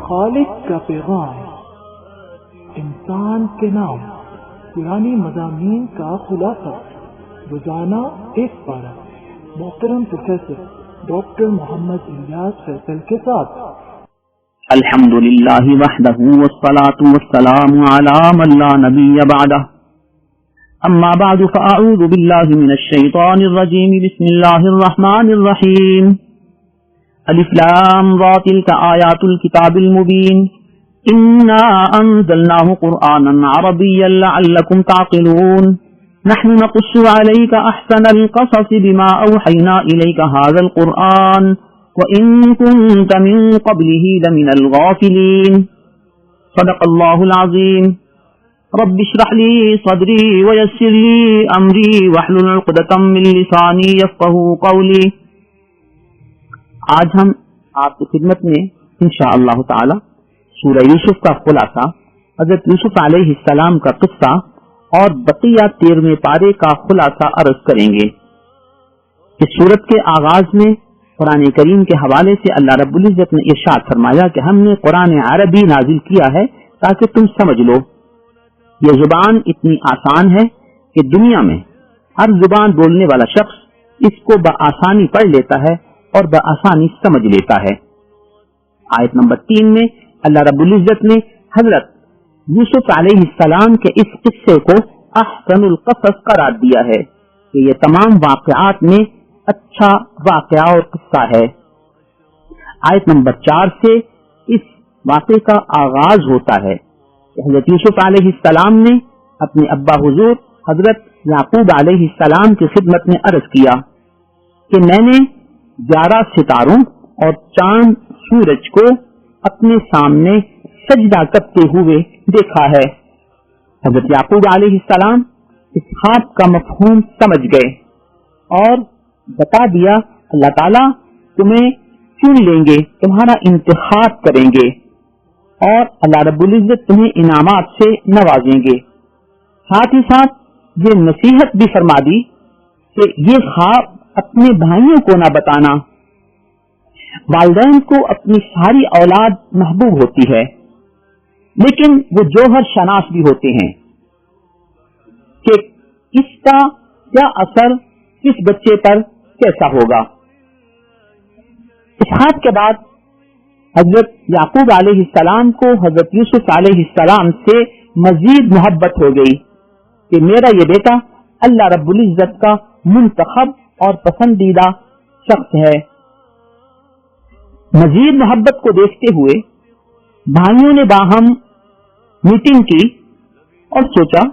خالق کا پیغام، انسان کے نام، پرانی مضامین کا خلاصہ، روزانہ ایک پارہ، محترم پروفیسر ڈاکٹر محمد الیاس فیصل کے ساتھ۔ الحمدللہ وحدہ والصلاة والسلام علی من لا نبی بعدہ، اما بعد فاعوذ باللہ من الشیطان الرجیم، بسم اللہ الرحمن الرحیم۔ الف لام را تلک آیات الکتاب المبین، انا انزلناه قرآنا عربیا لعلکم تعقلون، نحن نقص عليك احسن القصص بما اوحينا اليك هذا القرآن وان كنت من قبله لمن الغافلين، صدق الله العظيم۔ رب اشرح لي صدري ويسر لي امري واحلل عقدة من لساني يفقهوا قولي۔ آج ہم آپ کی خدمت میں انشاءاللہ تعالی سورہ یوسف کا خلاصہ، حضرت یوسف علیہ السلام کا قصہ اور بقیہ 13ویں پارے کا خلاصہ عرض کریں گے۔ اس سورت کے آغاز میں قرآن کریم کے حوالے سے اللہ رب العزت نے ارشاد فرمایا کہ ہم نے قرآن عربی نازل کیا ہے تاکہ تم سمجھ لو۔ یہ زبان اتنی آسان ہے کہ دنیا میں ہر زبان بولنے والا شخص اس کو بآسانی پڑھ لیتا ہے اور بآسانی سمجھ لیتا ہے۔ آیت نمبر 3 میں اللہ رب العزت نے حضرت یوسف علیہ السلام کے اس قصے کو احسن القصص قرار دیا ہے کہ یہ تمام واقعات میں اچھا واقعہ اور قصہ ہے۔ آیت نمبر 4 سے اس واقعے کا آغاز ہوتا ہے کہ حضرت یوسف علیہ السلام نے اپنے ابا حضور حضرت یعقوب علیہ السلام کی خدمت میں عرض کیا کہ میں نے 11 ستاروں اور چاند سورج کو اپنے سامنے سجدہ کرتے ہوئے دیکھا ہے۔ حضرت یعقوب علیہ السلام اس خواب کا مفہوم سمجھ گئے اور بتا دیا اللہ تعالیٰ تمہیں چن لیں گے، تمہارا انتخاب کریں گے اور اللہ رب العزت تمہیں انعامات سے نوازیں گے۔ ساتھ ہی ساتھ یہ نصیحت بھی فرما دی کہ یہ خواب اپنے بھائیوں کو نہ بتانا۔ والدین کو اپنی ساری اولاد محبوب ہوتی ہے، لیکن وہ جوہر شناس بھی ہوتے ہیں کہ اس کا کیا اثر کس بچے پر کیسا ہوگا۔ اس خواب کے بعد حضرت یعقوب علیہ السلام کو حضرت یوسف علیہ السلام سے مزید محبت ہو گئی کہ میرا یہ بیٹا اللہ رب العزت کا منتخب اور پسندیدہ شخص ہے۔ مزید محبت کو دیکھتے ہوئے بھائیوں نے باہم میٹنگ کی اور سوچا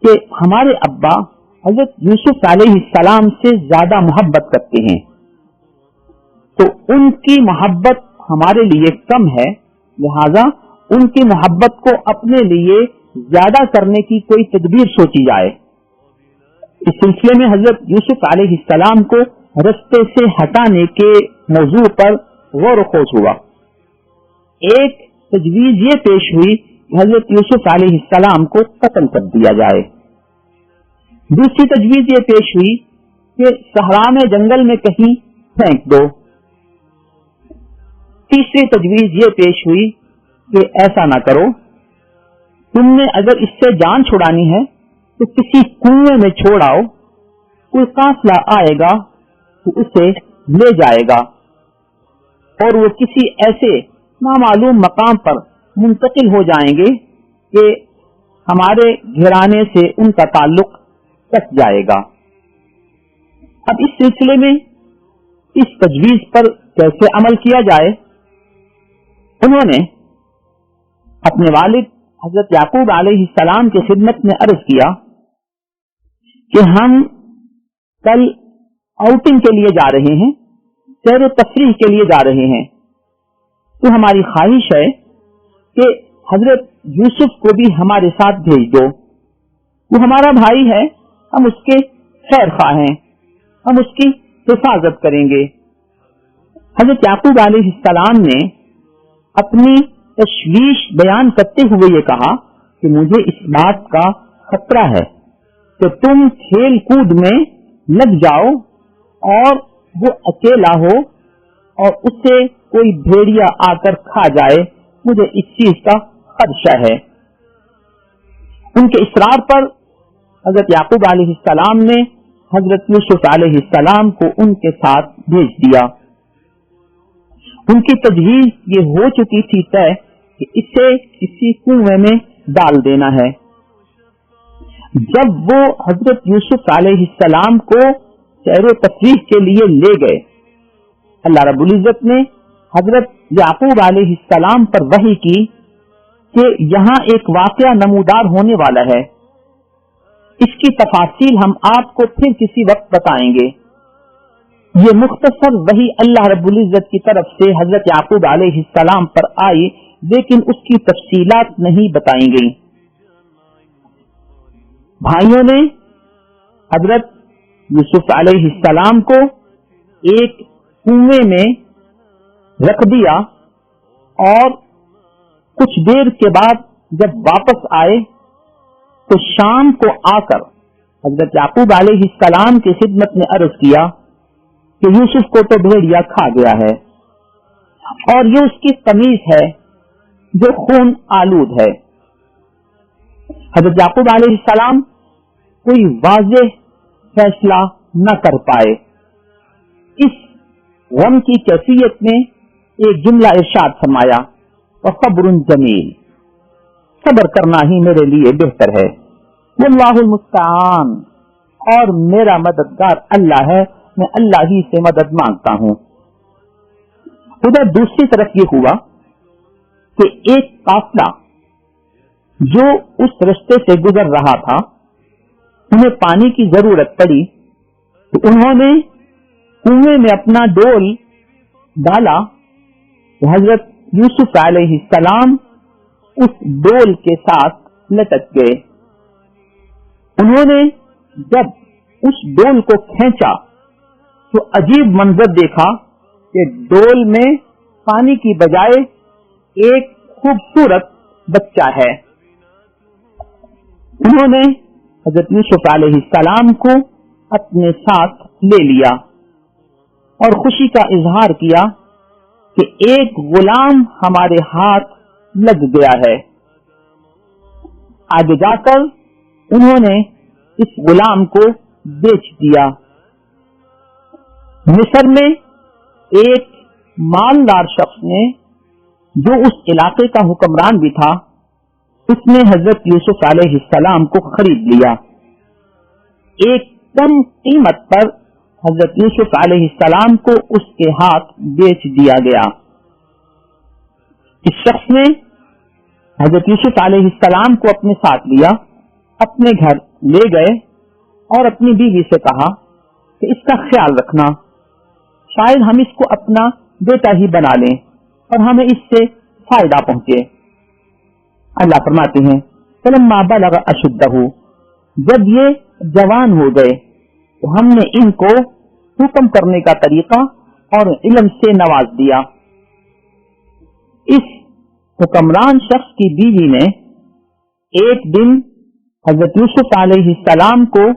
کہ ہمارے ابا حضرت یوسف علیہ السلام سے زیادہ محبت کرتے ہیں، تو ان کی محبت ہمارے لیے کم ہے، لہذا ان کی محبت کو اپنے لیے زیادہ کرنے کی کوئی تدبیر سوچی جائے۔ اس سلسلے میں حضرت یوسف علیہ السلام کو رستے سے ہٹانے کے موضوع پر غور و خوض ہوا۔ ایک تجویز یہ پیش ہوئی کہ حضرت یوسف علیہ السلام کو قتل کر دیا جائے۔ دوسری تجویز یہ پیش ہوئی کہ صحرا میں جنگل میں کہیں پھینک دو۔ تیسری تجویز یہ پیش ہوئی کہ ایسا نہ کرو، تم نے اگر اس سے جان چھڑانی ہے تو کسی کنویں میں چھوڑاؤ، کوئی قافلہ آئے گا تو اسے لے جائے گا اور وہ کسی ایسے نامعلوم مقام پر منتقل ہو جائیں گے کہ ہمارے گھرانے سے ان کا تعلق کٹ جائے گا۔ اب اس سلسلے میں اس تجویز پر کیسے عمل کیا جائے؟ انہوں نے اپنے والد حضرت یعقوب علیہ السلام کی خدمت میں عرض کیا کہ ہم کل آؤٹنگ کے لیے جا رہے ہیں، سیر و تفریح کے لیے جا رہے ہیں، تو ہماری خواہش ہے کہ حضرت یوسف کو بھی ہمارے ساتھ بھیج دو، وہ ہمارا بھائی ہے، ہم اس کے خیر خواہ ہیں، ہم اس کی حفاظت کریں گے۔ حضرت یعقوب علیہ السلام نے اپنی تشویش بیان کرتے ہوئے یہ کہا کہ مجھے اس بات کا خطرہ ہے کہ تم کھیل کود میں لگ جاؤ اور وہ اکیلا ہو اور اسے کوئی بھیڑیا آ کر کھا جائے مجھے اس چیز کا خدشہ ہے۔ ان کے اصرار پر حضرت یعقوب علیہ السلام نے حضرت یوسف علیہ السلام کو ان کے ساتھ بھیج دیا۔ ان کی تجویز یہ ہو چکی تھی طے کہ اسے کسی کنویں میں ڈال دینا ہے۔ جب وہ حضرت یوسف علیہ السلام کو سیر و تفریح کے لیے لے گئے، اللہ رب العزت نے حضرت یعقوب علیہ السلام پر وحی کی کہ یہاں ایک واقعہ نمودار ہونے والا ہے، اس کی تفاصیل ہم آپ کو پھر کسی وقت بتائیں گے۔ یہ مختصر وحی اللہ رب العزت کی طرف سے حضرت یعقوب علیہ السلام پر آئی، لیکن اس کی تفصیلات نہیں بتائی گئی۔ بھائیوں نے حضرت یوسف علیہ السلام کو ایک کنویں میں رکھ دیا، اور کچھ دیر کے بعد جب واپس آئے تو شام کو آ کر حضرت یعقوب علیہ السلام کی خدمت میں عرض کیا کہ یوسف کو تو بھیڑیا کھا گیا ہے، اور یہ اس کی قمیص ہے جو خون آلود ہے۔ حضرت یعقوب علیہ السلام کوئی واضح فیصلہ نہ کر پائے۔ اس غم کی کیفیت میں ایک جملہ ارشاد فرمایا، وَصَبْرٌ جَمِيلٌ، صبر کرنا ہی میرے لیے بہتر ہے، واللہ المستعان، اور میرا مددگار اللہ ہے، میں اللہ ہی سے مدد مانگتا ہوں۔ ادھر دوسری طرف یہ ہوا کہ ایک قافلہ جو اس رستے سے گزر رہا تھا، انہیں پانی کی ضرورت پڑی تو انہوں نے کنویں میں اپنا ڈول ڈالا تو حضرت یوسف علیہ السلام اس ڈول کے ساتھ لٹک گئے۔ انہوں نے جب اس ڈول کو کھینچا تو عجیب منظر دیکھا کہ ڈول میں پانی کی بجائے ایک خوبصورت بچہ ہے۔ انہوں نے حضرت یوسف علیہ السلام کو اپنے ساتھ لے لیا اور خوشی کا اظہار کیا کہ ایک غلام ہمارے ہاتھ لگ گیا ہے۔ آگے جا کر انہوں نے اس غلام کو بیچ دیا۔ مصر میں ایک مالدار شخص نے، جو اس علاقے کا حکمران بھی تھا، اس نے حضرت یوسف علیہ السلام کو خرید لیا۔ ایک کم قیمت پر حضرت یوسف علیہ السلام کو اس کے ہاتھ بیچ دیا گیا۔ اس شخص نے حضرت یوسف علیہ السلام کو اپنے ساتھ لیا، اپنے گھر لے گئے اور اپنی بیوی سے کہا کہ اس کا خیال رکھنا، شاید ہم اس کو اپنا بیٹا ہی بنا لیں اور ہمیں اس سے فائدہ پہنچے۔ اللہ فرماتے ہیں فلما بلغ اشدہ، جب یہ جوان ہو گئے تو ہم نے ان کو حکم کرنے کا طریقہ اور علم سے نواز دیا۔ اس حکمران شخص کی بیوی نے ایک دن حضرت یوسف علیہ السلام کو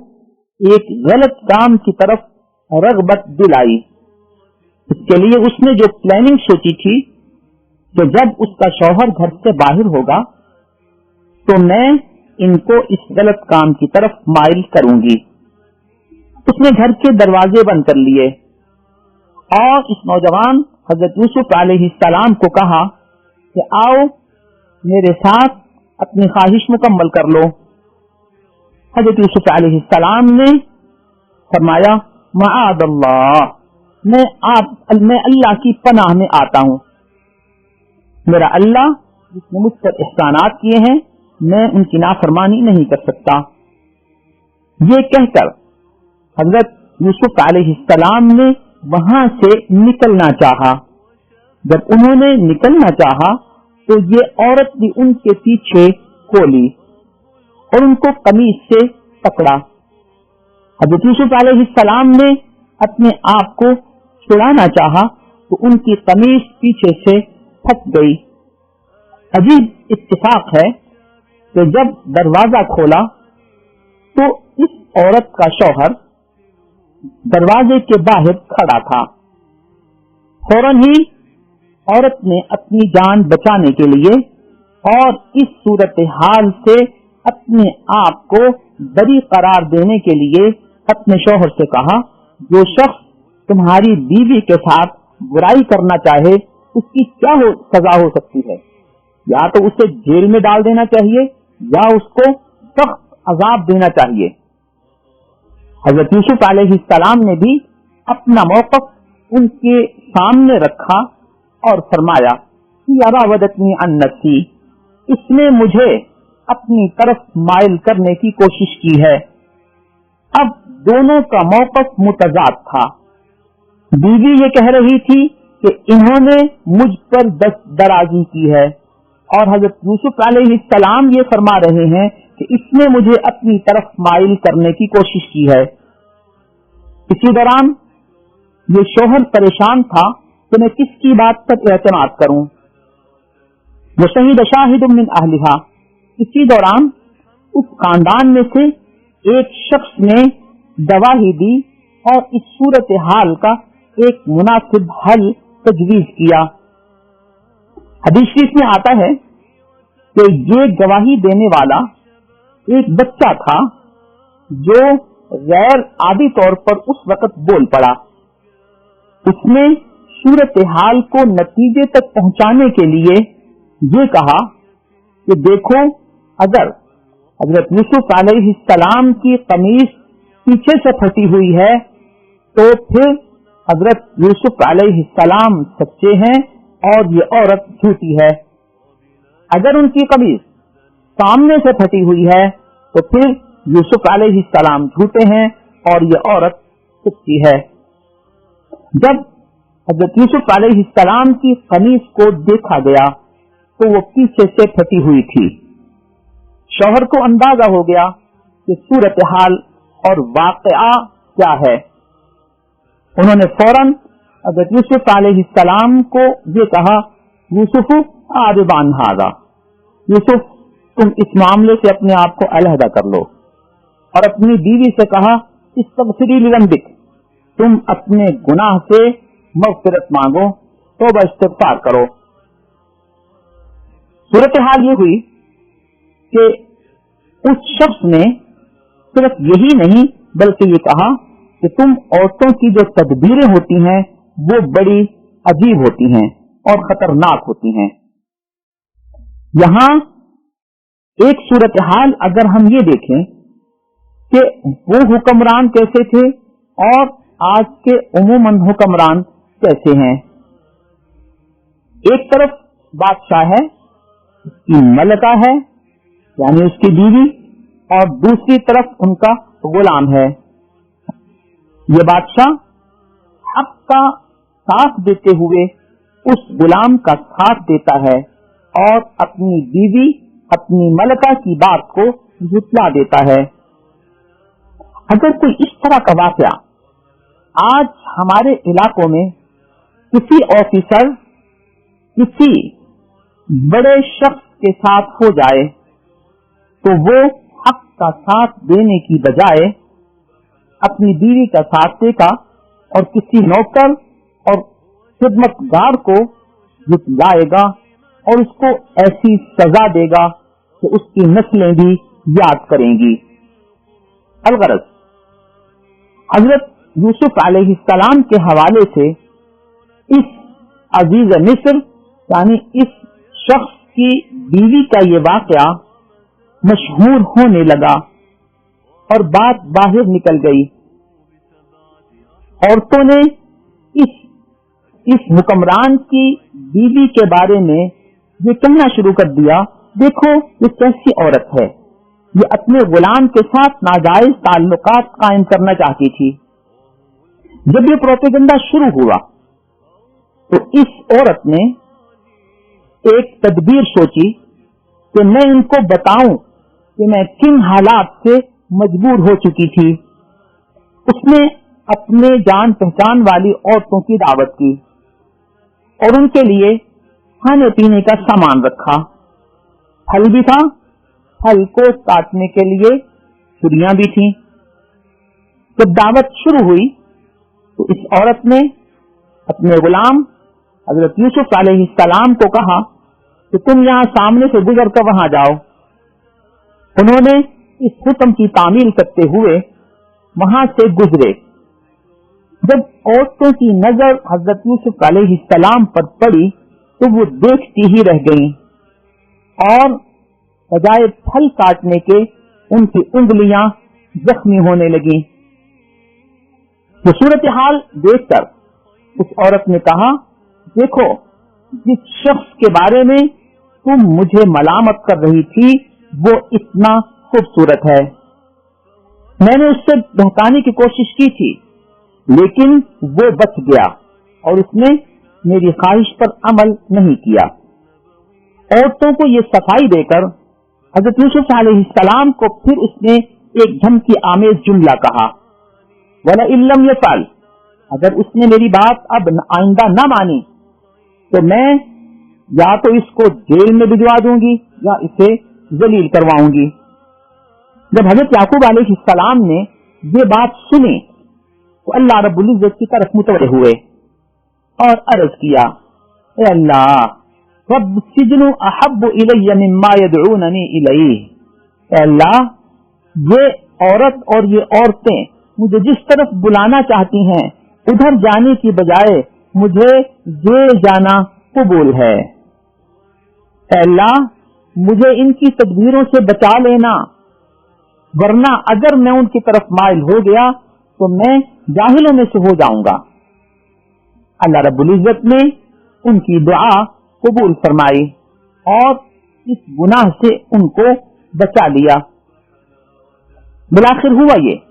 ایک غلط کام کی طرف رغبت دلائی۔ اس کے لیے اس نے جو پلاننگ سوچی تھی کہ جب اس کا شوہر گھر سے باہر ہوگا تو میں ان کو اس غلط کام کی طرف مائل کروں گی۔ اس نے گھر کے دروازے بند کر لیے اور اس نوجوان حضرت یوسف علیہ السلام کو کہا کہ آؤ میرے ساتھ اپنی خواہش مکمل کر لو۔ حضرت یوسف علیہ السلام نے فرمایا معاذ اللہ، میں اللہ کی پناہ میں آتا ہوں، میرا اللہ جس نے مجھ پر احسانات کیے ہیں میں ان کی نافرمانی نہیں کر سکتا۔ یہ کہہ کر حضرت یوسف علیہ السلام نے وہاں سے نکلنا چاہا۔ جب انہوں نے نکلنا چاہا تو یہ عورت بھی ان کے پیچھے کھولی اور ان کو قمیص سے پکڑا۔ حضرت یوسف علیہ السلام نے اپنے آپ کو چھڑانا چاہا تو ان کی قمیص پیچھے سے پھٹ گئی۔ عجیب اتفاق ہے کہ جب دروازہ کھولا تو اس عورت کا شوہر دروازے کے باہر کھڑا تھا۔ فوراً ہی عورت نے اپنی جان بچانے کے لیے اور اس صورتحال سے اپنے آپ کو بری قرار دینے کے لیے اپنے شوہر سے کہا، جو شخص تمہاری بیوی کے ساتھ برائی کرنا چاہے اس کی کیا سزا ہو سکتی ہے؟ یا تو اسے جیل میں ڈال دینا چاہیے یا اس کو سخت عذاب دینا چاہیے۔ حضرت یوسف علیہ السلام نے بھی اپنا موقف ان کے سامنے رکھا اور فرمایا کہ راودتنی عن نفسی، اس نے مجھے اپنی طرف مائل کرنے کی کوشش کی ہے۔ اب دونوں کا موقف متضاد تھا۔ بیوی یہ کہہ رہی تھی کہ انہوں نے مجھ پر دست درازی کی ہے، اور حضرت یوسف علیہ السلام یہ فرما رہے ہیں کہ اس نے مجھے اپنی طرف مائل کرنے کی کوشش کی ہے۔ اسی دوران یہ شوہر پریشان تھا کہ میں کس کی بات پر اعتماد کروں۔ وشہد شاہد من اہلہا، اسی دوران اس خاندان میں سے ایک شخص نے گواہی دی اور اس صورتحال کا ایک مناسب حل تجویز کیا۔ حدیث شریف میں آتا ہے کہ یہ گواہی دینے والا ایک بچہ تھا جو غیر عادی طور پر اس وقت بول پڑا۔ اس نے صورتحال کو نتیجے تک پہنچانے کے لیے یہ کہا کہ دیکھو، اگر حضرت یوسف علیہ السلام کی قمیص پیچھے سے پھٹی ہوئی ہے تو پھر حضرت یوسف علیہ السلام سچے ہیں اور یہ عورت جھوٹی ہے۔ اگر ان کی قمیص سامنے سے پھٹی ہوئی ہے تو پھر یوسف علیہ السلام جھوٹے ہیں اور یہ عورت سچی ہے۔ جب حضرت یوسف علیہ السلام کی قمیص کو دیکھا گیا تو وہ پیچھے سے پھٹی ہوئی تھی۔ شوہر کو اندازہ ہو گیا کہ صورتحال اور واقعہ کیا ہے۔ انہوں نے فوراً حضرت یوسف علیہ السلام کو یہ کہا، یوسف عارضان ھذا، یوسف تم اس معاملے سے اپنے آپ کو علیحدہ کر لو، اور اپنی بیوی سے کہا، استغفری لذنبک، تم اپنے گناہ سے مغفرت مانگو، توبہ استغفار کرو۔ صورتحال یہ ہوئی کہ اس شخص نے صرف یہی نہیں بلکہ یہ کہا کہ تم عورتوں کی جو تدبیریں ہوتی ہیں وہ بڑی عجیب ہوتی ہیں اور خطرناک ہوتی ہیں۔ یہاں ایک صورتحال اگر ہم یہ دیکھیں کہ وہ حکمران کیسے تھے اور آج کے عموماً حکمران کیسے ہیں۔ ایک طرف بادشاہ ہے، اس کی ملکہ ہے یعنی اس کی بیوی، اور دوسری طرف ان کا غلام ہے۔ یہ بادشاہ حق کا ساتھ دیتے ہوئے اس غلام کا ساتھ دیتا ہے اور اپنی بیوی، اپنی ملکہ کی بات کو جھٹلا دیتا ہے۔ اگر کوئی اس طرح کا واقعہ آج ہمارے علاقوں میں کسی آفیسر، کسی بڑے شخص کے ساتھ ہو جائے تو وہ حق کا ساتھ دینے کی بجائے اپنی بیوی کا ساتھ دے گا اور کسی نوکر اور خدمتگار کو جھٹلائے گا اور اس کو ایسی سزا دے گا کہ اس کی نسلیں بھی یاد کریں گی۔ الغرض حضرت یوسف علیہ السلام کے حوالے سے اس عزیز مصر یعنی اس شخص کی بیوی کا یہ واقعہ مشہور ہونے لگا اور بات باہر نکل گئی۔ عورتوں نے اس حکمران کی بیوی کے بارے میں یہ کہنا شروع کر دیا، دیکھو یہ کیسی عورت ہے، یہ اپنے غلام کے ساتھ ناجائز تعلقات قائم کرنا چاہتی تھی۔ جب یہ پروپیگنڈا شروع ہوا تو اس عورت نے ایک تدبیر سوچی کہ میں ان کو بتاؤں کہ میں کن حالات سے مجبور ہو چکی تھی۔ اس نے اپنے جان پہچان والی عورتوں کی دعوت کی اور ان کے لیے کھانے پینے کا سامان رکھا۔ پھل بھی تھا، پھل کو کاٹنے کے لیے چھریاں بھی تھیں۔ جب دعوت شروع ہوئی تو اس عورت نے اپنے غلام حضرت یوسف علیہ السلام کو کہا کہ تم یہاں سامنے سے گزر کر وہاں جاؤ. انہوں نے اس حکم کی تعمیل کرتے ہوئے وہاں سے گزرے. جب عورتوں کی نظر حضرت یوسف علیہ السلام پر پڑی تو وہ دیکھتی ہی رہ گئیں اور بجائے پھل کاٹنے کے ان کی انگلیاں زخمی ہونے لگیں. یہ صورتحال دیکھ کر اس عورت نے کہا دیکھو جس شخص کے بارے میں تم مجھے ملامت کر رہی تھی وہ اتنا خوبصورت ہے. میں نے اس سے بہکانے کی کوشش کی تھی لیکن وہ بچ گیا اور اس نے میری خواہش پر عمل نہیں کیا. عورتوں کو یہ صفائی دے کر حضرت یوسف علیہ السلام کو پھر اس نے ایک دھمکی آمیز جملہ کہا وَلَئِن لَّمْ يَفْعَلْ اگر اس نے میری بات اب آئندہ نہ مانی تو میں یا تو اس کو جیل میں بھجوا دوں گی یا اسے ذلیل کرواؤں گی. جب حضرت یعقوب علیہ السلام نے یہ بات سنی تو اللہ رب العزت کی طرف متوجہ ہوئے اور عرض کیا اے اللہ رب السجن احب الی مما یدعوننی الیہ. اے اللہ یہ عورت اور یہ عورتیں مجھے جس طرف بلانا چاہتی ہیں ادھر جانے کی بجائے مجھے یہ جانا قبول ہے. اے اللہ مجھے ان کی تدبیروں سے بچا لینا ورنہ اگر میں ان کی طرف مائل ہو گیا تو میں جاہلوں میں سے ہو جاؤں گا. اللہ رب العزت نے ان کی دعا قبول فرمائی اور اس گناہ سے ان کو بچا لیا. بالآخر ہوا یہ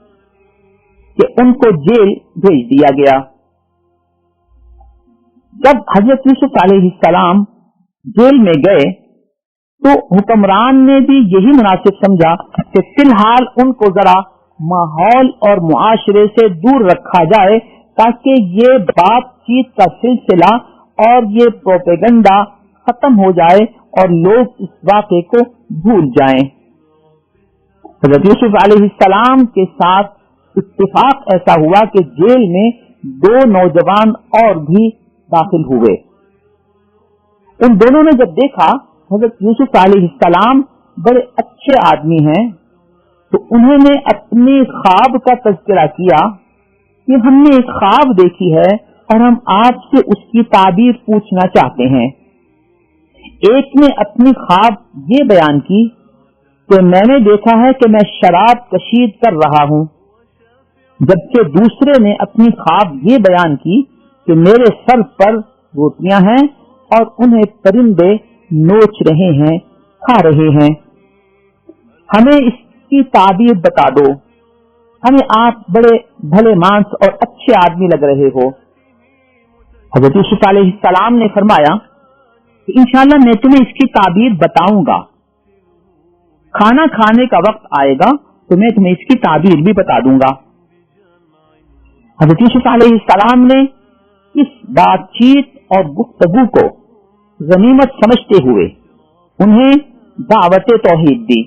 کہ ان کو جیل بھیج دیا گیا. جب حضرت یوسف علیہ السلام جیل میں گئے تو حکمران نے بھی یہی مناسب سمجھا کہ فی الحال ان کو ذرا ماحول اور معاشرے سے دور رکھا جائے تاکہ یہ بات چیت کا سلسلہ اور یہ پروپیگنڈا ختم ہو جائے اور لوگ اس واقعے کو بھول جائیں. حضرت یوسف علیہ السلام کے ساتھ اتفاق ایسا ہوا کہ جیل میں 2 نوجوان اور بھی داخل ہوئے. ان دونوں نے جب دیکھا حضرت یوسف علیہ السلام بڑے اچھے آدمی ہیں تو انہوں نے اپنے خواب کا تذکرہ کیا کہ ہم نے ایک خواب دیکھی ہے اور ہم آپ سے اس کی تعبیر پوچھنا چاہتے ہیں. ایک نے اپنی خواب یہ بیان کی کہ میں نے دیکھا ہے کہ میں شراب کشید کر رہا ہوں، جبکہ دوسرے نے اپنی خواب یہ بیان کی کہ میرے سر پر روٹیاں ہیں اور انہیں پرندے نوچ رہے ہیں، کھا رہے ہیں. ہمیں اس کی تعبیر بتا دو، ہمیں آپ بڑے بھلے مانس اور اچھے آدمی لگ رہے ہو. حضرت یوسف علیہ السلام نے فرمایا کہ انشاءاللہ میں تمہیں اس کی تعبیر بتاؤں گا، کھانا کھانے کا وقت آئے گا تو میں تمہیں اس کی تعبیر بھی بتا دوں گا. حضرت یوسف علیہ السلام نے اس بات چیت اور گفتگو کو غنیمت سمجھتے ہوئے انہیں دعوت توحید دی.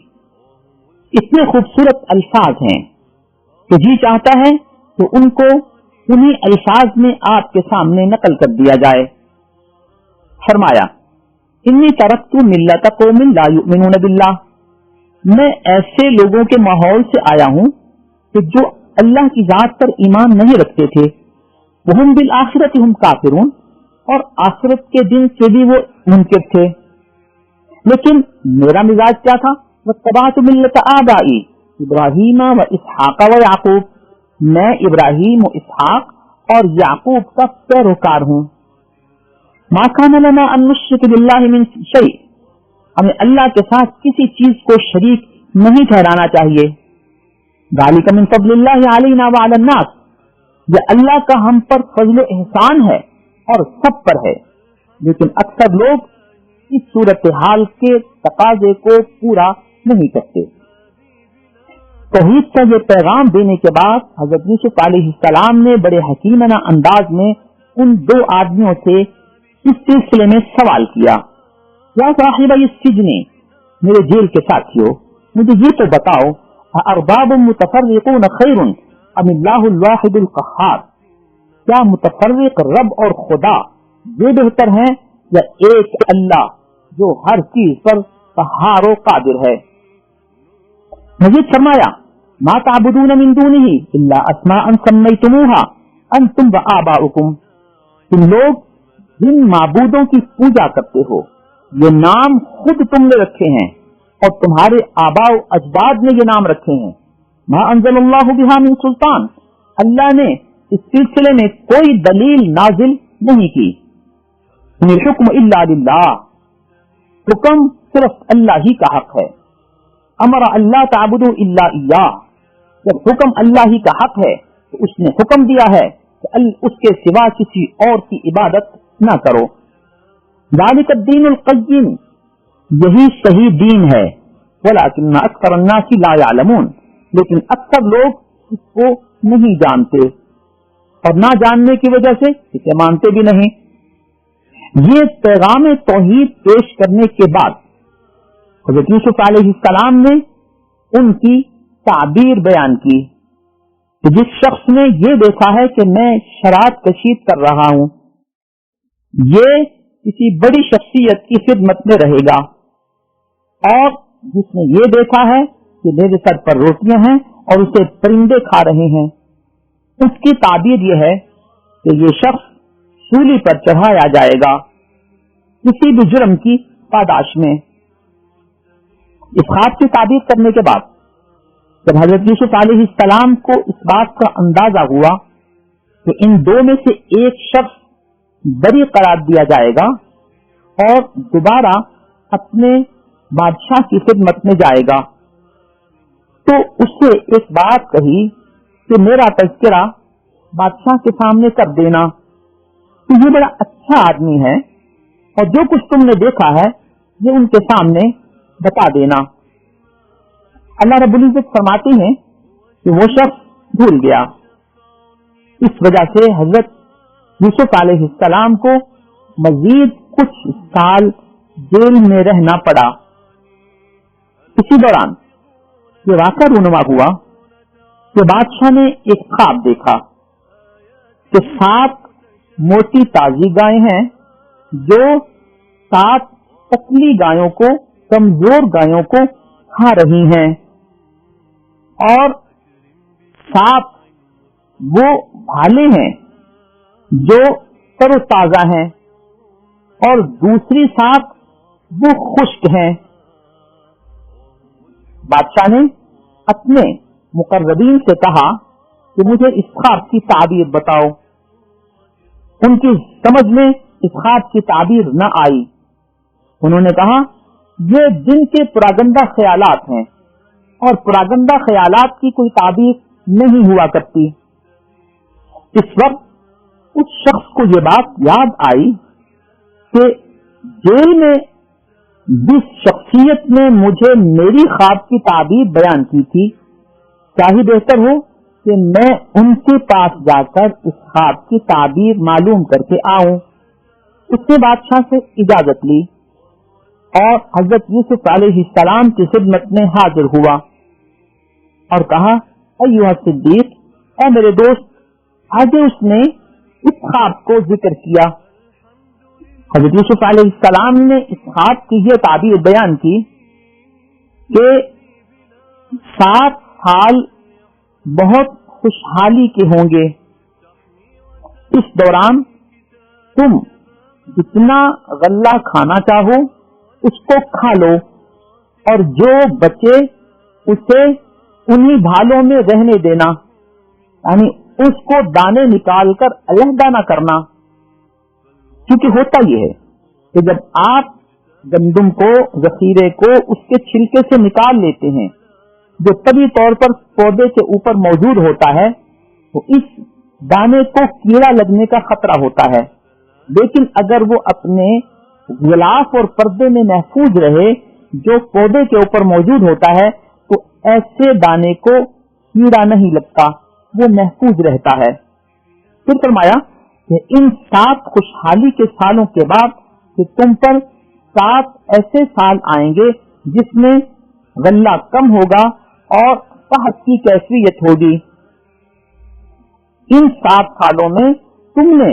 اتنے خوبصورت الفاظ ہیں کہ جی چاہتا ہے تو ان کو انہی الفاظ میں آپ کے سامنے نقل کر دیا جائے. فرمایا انی ترکت ملت قوم لا یؤمنون باللہ، میں ایسے لوگوں کے ماحول سے آیا ہوں کہ جو اللہ کی ذات پر ایمان نہیں رکھتے تھے، وہم بالآخرۃ ہم کافرون، اور آخرت کے دن سے بھی وہ منکر تھے. لیکن میرا مزاج کیا تھا؟ واتبعت ملت آبائی ابراہیم و اسحاق و یعقوب، میں ابراہیم و اسحاق اور یعقوب کا پیروکار ہوں. ما کان لنا ان نشرک باللہ من شیء، ہمیں اللہ کے ساتھ کسی چیز کو شریک نہیں ٹھہرانا چاہیے. ذالک من فضل اللہ علینا وعلی الناس، یہ اللہ کا ہم پر فضل و احسان ہے اور سب پر ہے. لیکن اکثر لوگ اس صورتحال کے تقاضے کو پورا نہیں کرتے. توحید کا یہ پیغام دینے کے بعد حضرت یوسف علیہ السلام نے بڑے حکیمانہ انداز میں ان 2 آدمیوں سے اس سلسلے میں سوال کیا، یا صاحب السجن، میرے جیل کے ساتھیوں، مجھے یہ تو بتاؤ ارباب متفرقون خیر ام اللہ الواحد القہار، کیا متفرق رب اور خدا یہ بہتر ہیں یا ایک اللہ جو ہر چیز پر قہار و قادر ہے؟ مزید فرمایا ما تعبدون من دونه الا اسماء سميتموها انتم وآباؤكم، تم لوگ جن معبودوں کی پوجا کرتے ہو یہ نام خود تم نے رکھے ہیں اور تمہارے آباء و اجداد نے یہ نام رکھے ہیں. ما انزل اللہ بها من سلطان، اللہ نے اس سلسلے میں کوئی دلیل نازل نہیں کی. ان الحکم الا للہ، حکم صرف اللہ ہی کا حق ہے. امر اللہ تعبدوا الا اياه، جب حکم اللہ ہی کا حق ہے تو اس نے حکم دیا ہے کہ اس کے سوا کسی اور کی عبادت نہ کرو. ذالک الدین القیم، یہی صحیح دین ہے. ولکن اکثر الناس لا يعلمون، لیکن اکثر لوگ اس کو نہیں جانتے اور نہ جاننے کی وجہ سے اسے مانتے بھی نہیں. یہ پیغام توحید پیش کرنے کے بعد حضرت یوسف علیہ السلام نے ان کی تعبیر بیان کی کہ جس شخص نے یہ دیکھا ہے کہ میں شراب کشید کر رہا ہوں، یہ کسی بڑی شخصیت کی خدمت میں رہے گا، اور جس نے یہ دیکھا ہے کہ میرے سر پر روٹیاں ہیں اور اسے پرندے کھا رہے ہیں، اس کی تعبیر یہ ہے کہ یہ شخص سولی پر چڑھایا جائے گا کسی بھی جرم کی پاداش میں. اس خواب کی تعبیر کرنے کے بعد جب حضرت یوسف علیہ السلام کو اس بات کا اندازہ ہوا کہ ان دو میں سے ایک شخص بری قرار دیا جائے گا اور دوبارہ اپنے بادشاہ کی خدمت میں جائے گا، تو اس سے ایک بات کہی کہ میرا تذکرہ بادشاہ کے سامنے کر دینا، تو یہ بڑا اچھا آدمی ہے اور جو کچھ تم نے دیکھا ہے یہ ان کے سامنے بتا دینا. اللہ رب العزت فرماتے ہیں کہ وہ شخص بھول گیا. اس وجہ سے حضرت یوسف علیہ السلام کو مزید کچھ سال جیل میں رہنا پڑا. اسی دوران یہ واقعہ رونما ہوا کہ بادشاہ نے ایک خواب دیکھا کہ 7 موٹی تازی گائیں ہیں جو 7 پتلی گایوں کو، کمزور گایوں کو کھا رہی ہیں، اور 7 وہ بھالے ہیں جو تر و تازہ ہیں اور دوسری 7 وہ خشک ہیں. بادشاہ نے اپنے مقربین سے کہا کہ مجھے اس خواب کی تعبیر بتاؤ. ان کی سمجھ میں اس خواب کی تعبیر نہ آئی. انہوں نے کہا یہ جن کے پراگندہ خیالات ہیں اور پراگندہ خیالات کی کوئی تعبیر نہیں ہوا کرتی. اس وقت اس شخص کو یہ بات یاد آئی کہ جیل میں جس شخصیت نے مجھے میری خواب کی تعبیر بیان کی تھی، کیا ہی بہتر ہو کہ میں ان کے پاس جا کر اس خواب کی تعبیر معلوم کر کے آؤں. اس نے بادشاہ سے اجازت لی اور حضرت یوسف علیہ السلام کی خدمت میں حاضر ہوا اور کہا ایھا صدیق، اے میرے دوست. آگے اس نے اس خواب کو ذکر کیا. حضرت یوسف علیہ السلام نے اس خواب کی یہ تعبیر بیان کی کہ 7 سال بہت خوشحالی کے ہوں گے. اس دوران تم جتنا غلہ کھانا چاہو اس کو کھا لو اور جو بچے اسے انہی بھالوں میں رہنے دینا، یعنی اس کو دانے نکال کر علیحدہ نہ کرنا. کیونکہ ہوتا یہ ہے کہ جب آپ گندم کو، ذخیرے کو اس کے چھلکے سے نکال لیتے ہیں جو طبی طور پر پودے کے اوپر موجود ہوتا ہے، تو اس دانے کو کیڑا لگنے کا خطرہ ہوتا ہے. لیکن اگر وہ اپنے غلاف اور پردے میں محفوظ رہے جو پودے کے اوپر موجود ہوتا ہے، تو ایسے دانے کو کیڑا نہیں لگتا، وہ محفوظ رہتا ہے. پھر فرمایا کہ ان 7 خوشحالی کے سالوں کے بعد کہ تم پر 7 ایسے سال آئیں گے جس میں غلہ کم ہوگا اور قحط کی کیفیت ہوگی. ان 7 سالوں میں تم نے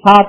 7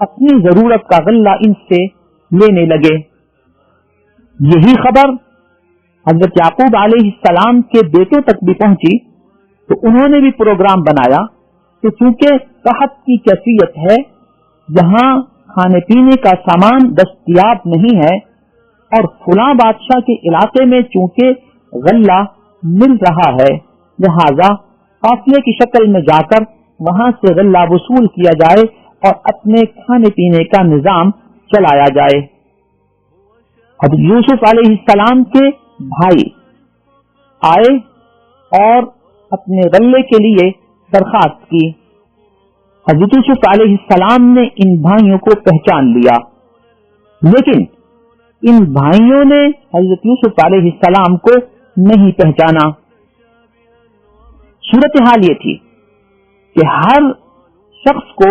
اپنی ضرورت کا غلہ ان سے لینے لگے۔ یہی خبر حضرت یعقوب علیہ السلام کے بیٹوں تک بھی پہنچی تو انہوں نے بھی پروگرام بنایا کہ چونکہ قحط کی کیفیت ہے، یہاں کھانے پینے کا سامان دستیاب نہیں ہے، اور فلاں بادشاہ کے علاقے میں چونکہ غلہ مل رہا ہے، لہذا قافلے کی شکل میں جا کر وہاں سے غلہ وصول کیا جائے اور اپنے کھانے پینے کا نظام چلایا جائے۔ حضرت یوسف علیہ السلام کے بھائی آئے اور اپنے غلے کے لیے درخواست کی۔ حضرت یوسف علیہ السلام نے ان بھائیوں کو پہچان لیا، لیکن ان بھائیوں نے حضرت یوسف علیہ السلام کو نہیں پہچانا۔ صورتحال یہ تھی کہ ہر شخص کو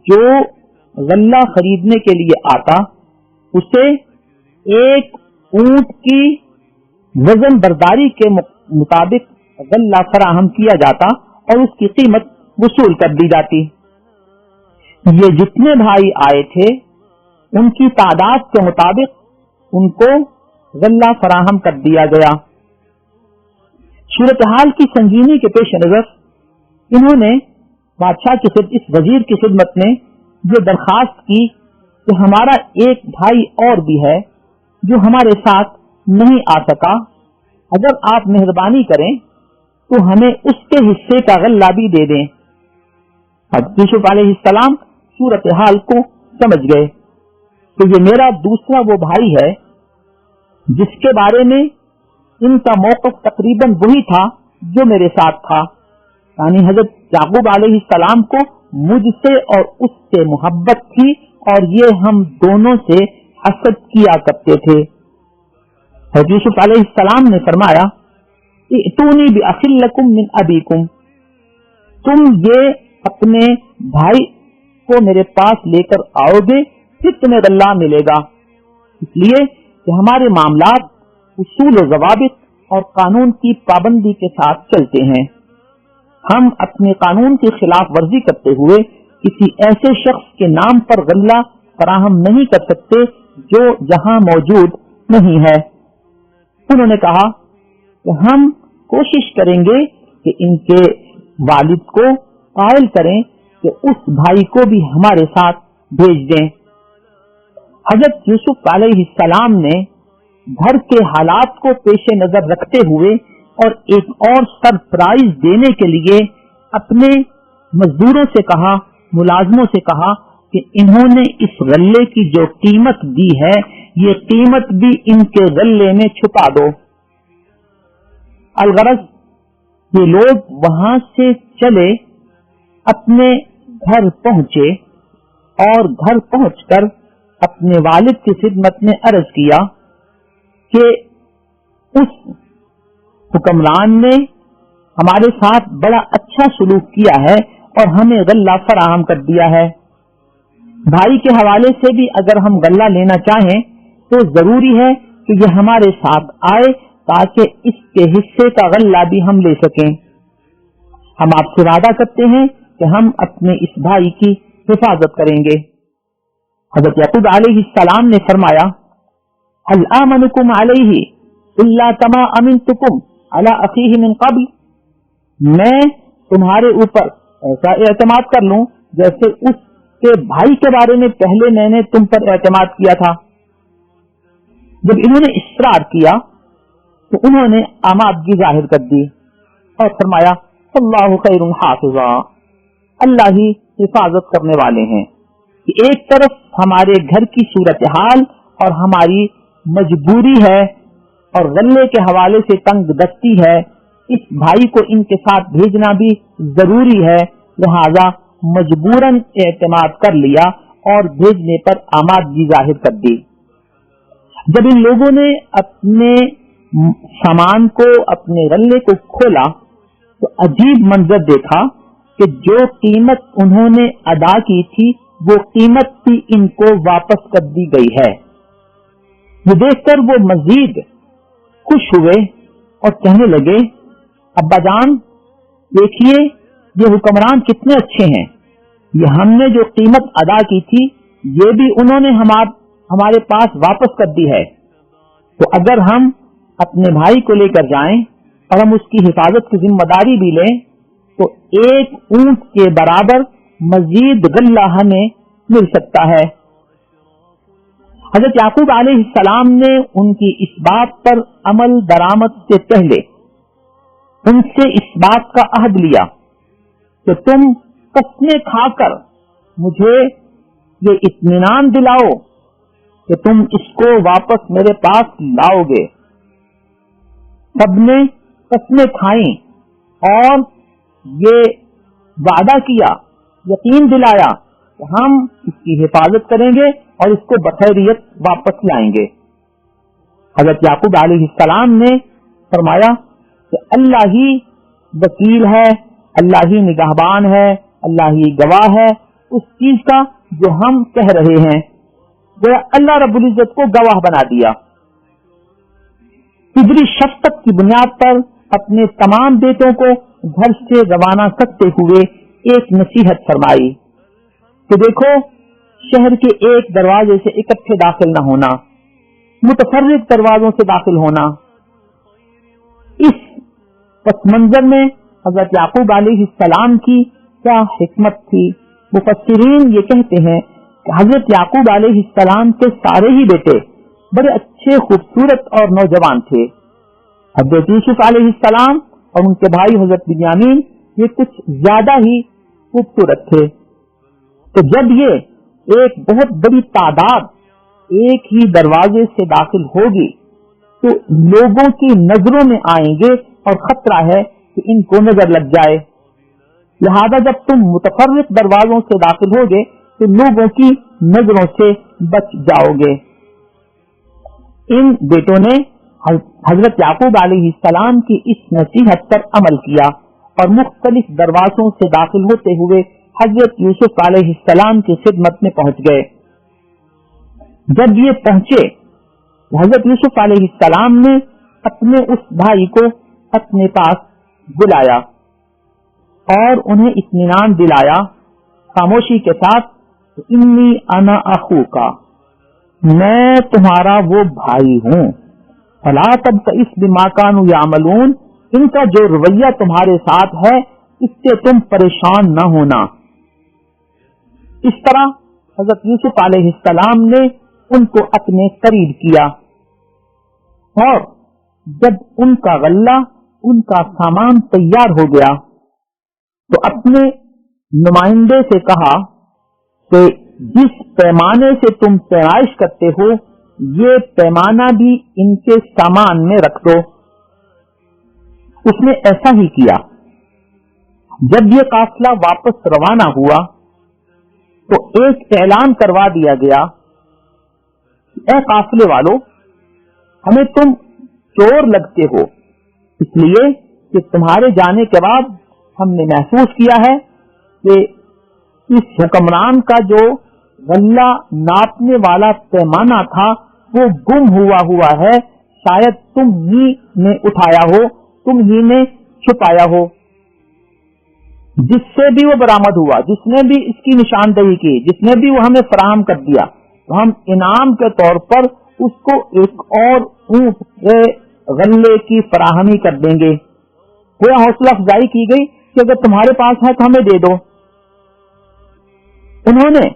جو غلہ خریدنے کے لیے آتا اسے ایک اونٹ کی وزن برداری کے مطابق غلہ فراہم کیا جاتا اور اس کی قیمت وصول کر دی جاتی۔ یہ جتنے بھائی آئے تھے ان کی تعداد کے مطابق ان کو غلہ فراہم کر دیا گیا۔ صورتحال کی سنگینی کے پیش نظر انہوں نے بادشاہ کی اس وزیر کی خدمت میں یہ درخواست کی کہ ہمارا ایک بھائی اور بھی ہے جو ہمارے ساتھ نہیں آ سکا، اگر آپ مہربانی کریں تو ہمیں اس کے حصے کا غلہ بھی دے دیں۔ حضرت یوسف علیہ السلام صورتحال کو سمجھ گئے کہ یہ میرا دوسرا وہ بھائی ہے جس کے بارے میں ان کا موقف تقریباً وہی تھا جو میرے ساتھ تھا، یعنی حضرت یعقوب علیہ السلام کو مجھ سے اور اس سے محبت تھی اور یہ ہم دونوں سے حسد کیا کرتے تھے۔ حضرت یوسف علیہ السلام نے فرمایا ائتونی بأخ لکم من ابیکم، تم یہ اپنے بھائی کو میرے پاس لے کر آؤ گے پھر تمہیں غلہ ملے گا، اس لیے کہ ہمارے معاملات اصول و ضوابط اور قانون کی پابندی کے ساتھ چلتے ہیں۔ ہم اپنے قانون کی خلاف ورزی کرتے ہوئے کسی ایسے شخص کے نام پر غلہ فراہم نہیں کر سکتے جو یہاں موجود نہیں ہے۔ انہوں نے کہا کہ ہم کوشش کریں گے کہ ان کے والد کو قائل کریں کہ اس بھائی کو بھی ہمارے ساتھ بھیج دیں۔ حضرت یوسف علیہ السلام نے گھر کے حالات کو پیش نظر رکھتے ہوئے اور ایک اور سرپرائز دینے کے لیے اپنے مزدوروں سے کہا، ملازموں سے کہا کہ انہوں نے اس غلے کی جو قیمت دی ہے یہ قیمت بھی ان کے غلے میں چھپا دو۔ الغرض یہ لوگ وہاں سے چلے، اپنے گھر پہنچے اور گھر پہنچ کر اپنے والد کی خدمت میں عرض کیا کہ اس حکمران نے ہمارے ساتھ بڑا اچھا سلوک کیا ہے اور ہمیں غلہ فراہم کر دیا ہے۔ بھائی کے حوالے سے بھی اگر ہم غلہ لینا چاہیں تو ضروری ہے کہ یہ ہمارے ساتھ آئے تاکہ اس کے حصے کا غلہ بھی ہم لے سکیں۔ ہم آپ سے وعدہ کرتے ہیں کہ ہم اپنے اس بھائی کی حفاظت کریں گے۔ حضرت یعقوب علیہ السلام نے فرمایا هل آمنکم علیہ الا کما امنتکم علی اخیہ من قبل، میں تمہارے اوپر ایسا اعتماد کر لوں جیسے اس کے بھائی کے بارے میں پہلے میں نے تم پر اعتماد کیا تھا۔ جب انہوں نے اصرار کیا تو انہوں نے آمادگی ظاہر کر دی اور فرمایا اللہ خیر حافظا، اللہ ہی حفاظت کرنے والے ہیں۔ کہ ایک طرف ہمارے گھر کی صورتحال اور ہماری مجبوری ہے اور غلے کے حوالے سے تنگ دستی ہے، اس بھائی کو ان کے ساتھ بھیجنا بھی ضروری ہے، لہذا مجبوراً اعتماد کر لیا اور بھیجنے پر آمادگی ظاہر کر دی۔ جب ان لوگوں نے اپنے سامان کو، اپنے غلے کو کھولا تو عجیب منظر دیکھا کہ جو قیمت انہوں نے ادا کی تھی وہ قیمت بھی ان کو واپس کر دی گئی ہے۔ یہ دیکھ کر وہ مزید خوش ہوئے اور کہنے لگے ابا جان دیکھیے یہ حکمران کتنے اچھے ہیں، یہ ہم نے جو قیمت ادا کی تھی یہ بھی انہوں نے ہمارے پاس واپس کر دی ہے. تو اگر ہم اپنے بھائی کو لے کر جائیں اور ہم اس کی حفاظت کی ذمہ داری بھی لیں تو ایک اونٹ کے برابر مزید غلہ ہمیں مل سکتا ہے. حضرت یعقوب علیہ السلام نے ان کی اس بات پر عمل درآمد سے پہلے ان سے اس بات کا عہد لیا کہ تم قسمیں کھا کر مجھے یہ اطمینان دلاؤ کہ تم اس کو واپس میرے پاس لاؤ گے. سب نے قسمیں کھائیں اور یہ وعدہ کیا، یقین دلایا کہ ہم اس کی حفاظت کریں گے اور اس کو بخیریت واپس لائیں گے. حضرت یعقوب علیہ السلام نے فرمایا کہ اللہ ہی وکیل ہے، اللہ ہی نگہبان ہے، اللہ ہی گواہ ہے اس چیز کا جو ہم کہہ رہے ہیں. وہ اللہ رب العزت کو گواہ بنا دیا. قدری شفقت کی بنیاد پر اپنے تمام بیٹوں کو گھر سے روانہ کرتے ہوئے ایک نصیحت فرمائی کہ دیکھو، شہر کے ایک دروازے سے اکٹھے داخل نہ ہونا، متفرق دروازوں سے داخل ہونا. اس پس منظر میں حضرت یعقوب علیہ السلام کی کیا حکمت تھی. مفسرین یہ کہتے ہیں کہ حضرت یعقوب علیہ السلام کے سارے ہی بیٹے بڑے اچھے، خوبصورت اور نوجوان تھے. حضرت یوسف علیہ السلام اور ان کے بھائی حضرت بنیامین یہ کچھ زیادہ ہی خوبصورت تھے. تو جب یہ ایک بہت بڑی تعداد ایک ہی دروازے سے داخل ہوگی تو لوگوں کی نظروں میں آئیں گے اور خطرہ ہے کہ ان کو نظر لگ جائے. لہذا جب تم متفرق دروازوں سے داخل ہوگے تو لوگوں کی نظروں سے بچ جاؤ گے. ان بیٹوں نے حضرت یعقوب علیہ السلام کی اس نصیحت پر عمل کیا اور مختلف دروازوں سے داخل ہوتے ہوئے حضرت یوسف علیہ السلام کی خدمت میں پہنچ گئے. جب یہ پہنچے حضرت یوسف علیہ السلام نے اپنے اس بھائی کو اپنے پاس بلایا اور انہیں اطمینان دلایا خاموشی کے ساتھ، انی انا اخوکا، میں تمہارا وہ بھائی ہوں، فلا تبتئس بما کانوا یعملون، ان کا جو رویہ تمہارے ساتھ ہے اس سے تم پریشان نہ ہونا. اس طرح حضرت یوسف علیہ السلام نے ان کو اپنے قریب کیا اور جب ان کا غلہ، ان کا سامان تیار ہو گیا تو اپنے نمائندے سے کہا کہ جس پیمانے سے تم پیمائش کرتے ہو یہ پیمانہ بھی ان کے سامان میں رکھ دو. اس نے ایسا ہی کیا. جب یہ قافلہ واپس روانہ ہوا تو ایک اعلان کروا دیا گیا، اے قافلے والو، ہمیں تم چور لگتے ہو، اس لیے کہ تمہارے جانے کے بعد ہم نے محسوس کیا ہے کہ اس حکمران کا جو غلہ ناپنے والا پیمانہ تھا وہ گم ہوا ہے، شاید تم ہی نے اٹھایا ہو، تم ہی نے چھپایا ہو. جس سے بھی وہ برآمد ہوا، جس نے بھی اس کی نشاندہی کی، جس نے بھی وہ ہمیں فراہم کر دیا، تو ہم انعام کے طور پر اس کو ایک اور اونٹ کے غلے کی فراہمی کر دیں گے. وہ حوصلہ افزائی کی گئی کہ اگر تمہارے پاس ہے تو ہمیں دے دو. انہوں نے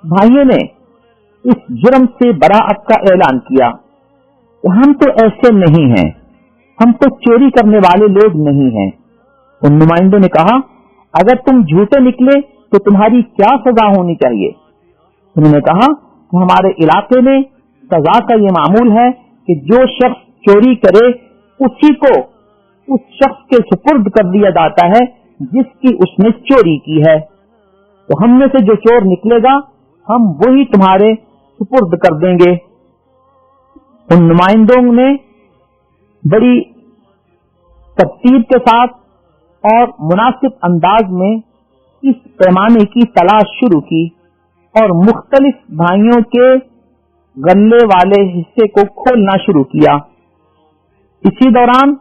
بھائیوں نے اس جرم سے براءت کا اعلان کیا کہ ہم تو ایسے نہیں ہیں، ہم تو چوری کرنے والے لوگ نہیں ہیں. ان نمائندوں نے کہا اگر تم جھوٹے نکلے تو تمہاری کیا سزا ہونی چاہیے؟ انہوں نے کہا کہ ہمارے علاقے میں سزا کا یہ معمول ہے کہ جو شخص چوری کرے اسی کو اس شخص کے سپرد کر دیا جاتا ہے جس کی اس نے چوری کی ہے. تو ہم میں سے جو چور نکلے گا ہم وہی تمہارے سپرد کر دیں گے. ان نمائندوں نے بڑی ترتیب کے ساتھ اور مناسب انداز میں اس پیمانے کی تلاش شروع کی اور مختلف بھائیوں کے غلے والے حصے کو کھولنا شروع کیا. اسی دوران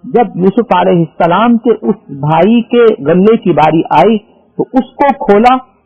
جب یوسف علیہ السلام کے اس بھائی کے غلے کی باری آئی تو اس کو کھولا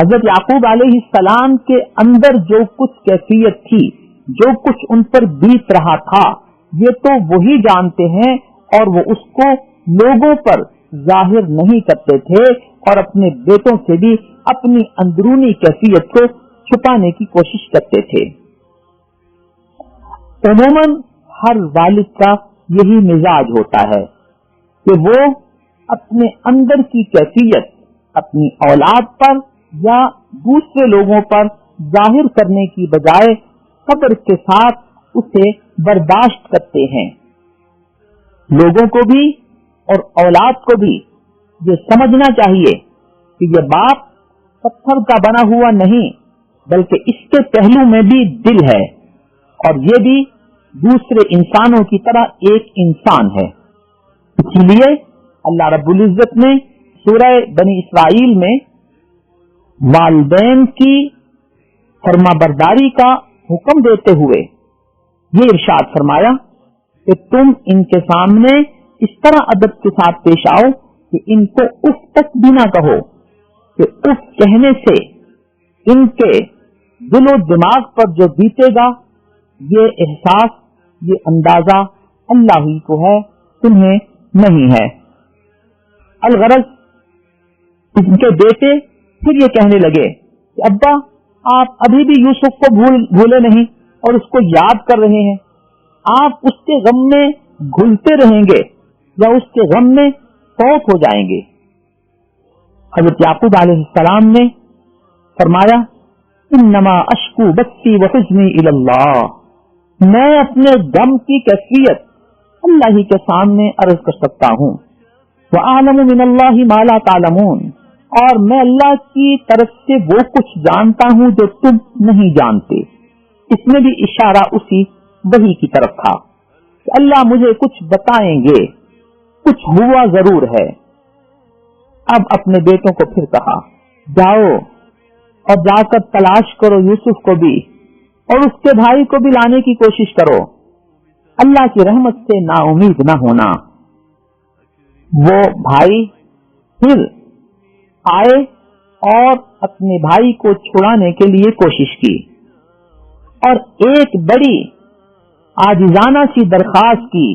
حضرت یعقوب علیہ السلام کے اندر جو کچھ کیفیت تھی، جو کچھ ان پر بیت رہا تھا، یہ تو وہی جانتے ہیں، اور وہ اس کو لوگوں پر ظاہر نہیں کرتے تھے اور اپنے بیٹوں سے بھی اپنی اندرونی کیفیت کو چھپانے کی کوشش کرتے تھے۔ عموماً ہر والد کا یہی مزاج ہوتا ہے کہ وہ اپنے اندر کی کیفیت اپنی اولاد پر یا دوسرے لوگوں پر ظاہر کرنے کی بجائے صبر کے ساتھ اسے برداشت کرتے ہیں۔ لوگوں کو بھی اور اولاد کو بھی یہ سمجھنا چاہیے کہ یہ باپ پتھر کا بنا ہوا نہیں، بلکہ اس کے پہلو میں بھی دل ہے، اور یہ بھی دوسرے انسانوں کی طرح ایک انسان ہے۔ اسی لیے اللہ رب العزت نے سورہ بنی اسرائیل میں والدین کی فرما برداری کا حکم دیتے ہوئے یہ ارشاد فرمایا کہ تم ان کے سامنے اس طرح ادب کے ساتھ پیش آؤ کہ ان کو اف تک بھی نہ کہو، کہ اف کہنے سے ان کے دل و دماغ پر جو بیتے گا یہ احساس، یہ اندازہ اللہ ہی کو ہے، تمہیں نہیں ہے۔ الغرض ان کے بیٹے پھر یہ کہنے لگے کہ ابا آپ ابھی بھی یوسف کو بھولے نہیں اور اس کو یاد کر رہے ہیں، آپ اس کے غم میں گھلتے رہیں گے یا اس کے غم میں فوت ہو جائیں گے۔ حضرت یعقوب علیہ السلام نے فرمایا انما اشکو بثی وحزنی الی اللہ، میں اپنے غم کی کیفیت اللہ ہی کے سامنے عرض کر سکتا ہوں۔ وَأَعْلَمُ مِنَ اللَّهِ مَا لَا تَعْلَمُونَ، اور میں اللہ کی طرف سے وہ کچھ جانتا ہوں جو تم نہیں جانتے۔ اس میں بھی اشارہ اسی وحی کی طرف تھا کہ اللہ مجھے کچھ بتائیں گے، کچھ ہوا ضرور ہے۔ اب اپنے بیٹوں کو پھر کہا جاؤ اور جا کر تلاش کرو یوسف کو بھی اور اس کے بھائی کو بھی لانے کی کوشش کرو، اللہ کی رحمت سے نا امید نہ ہونا۔ وہ بھائی پھر آئے اور اپنے بھائی کو چھڑانے کے لیے کوشش کی، اور ایک بڑی عاجزانہ سی درخواست کی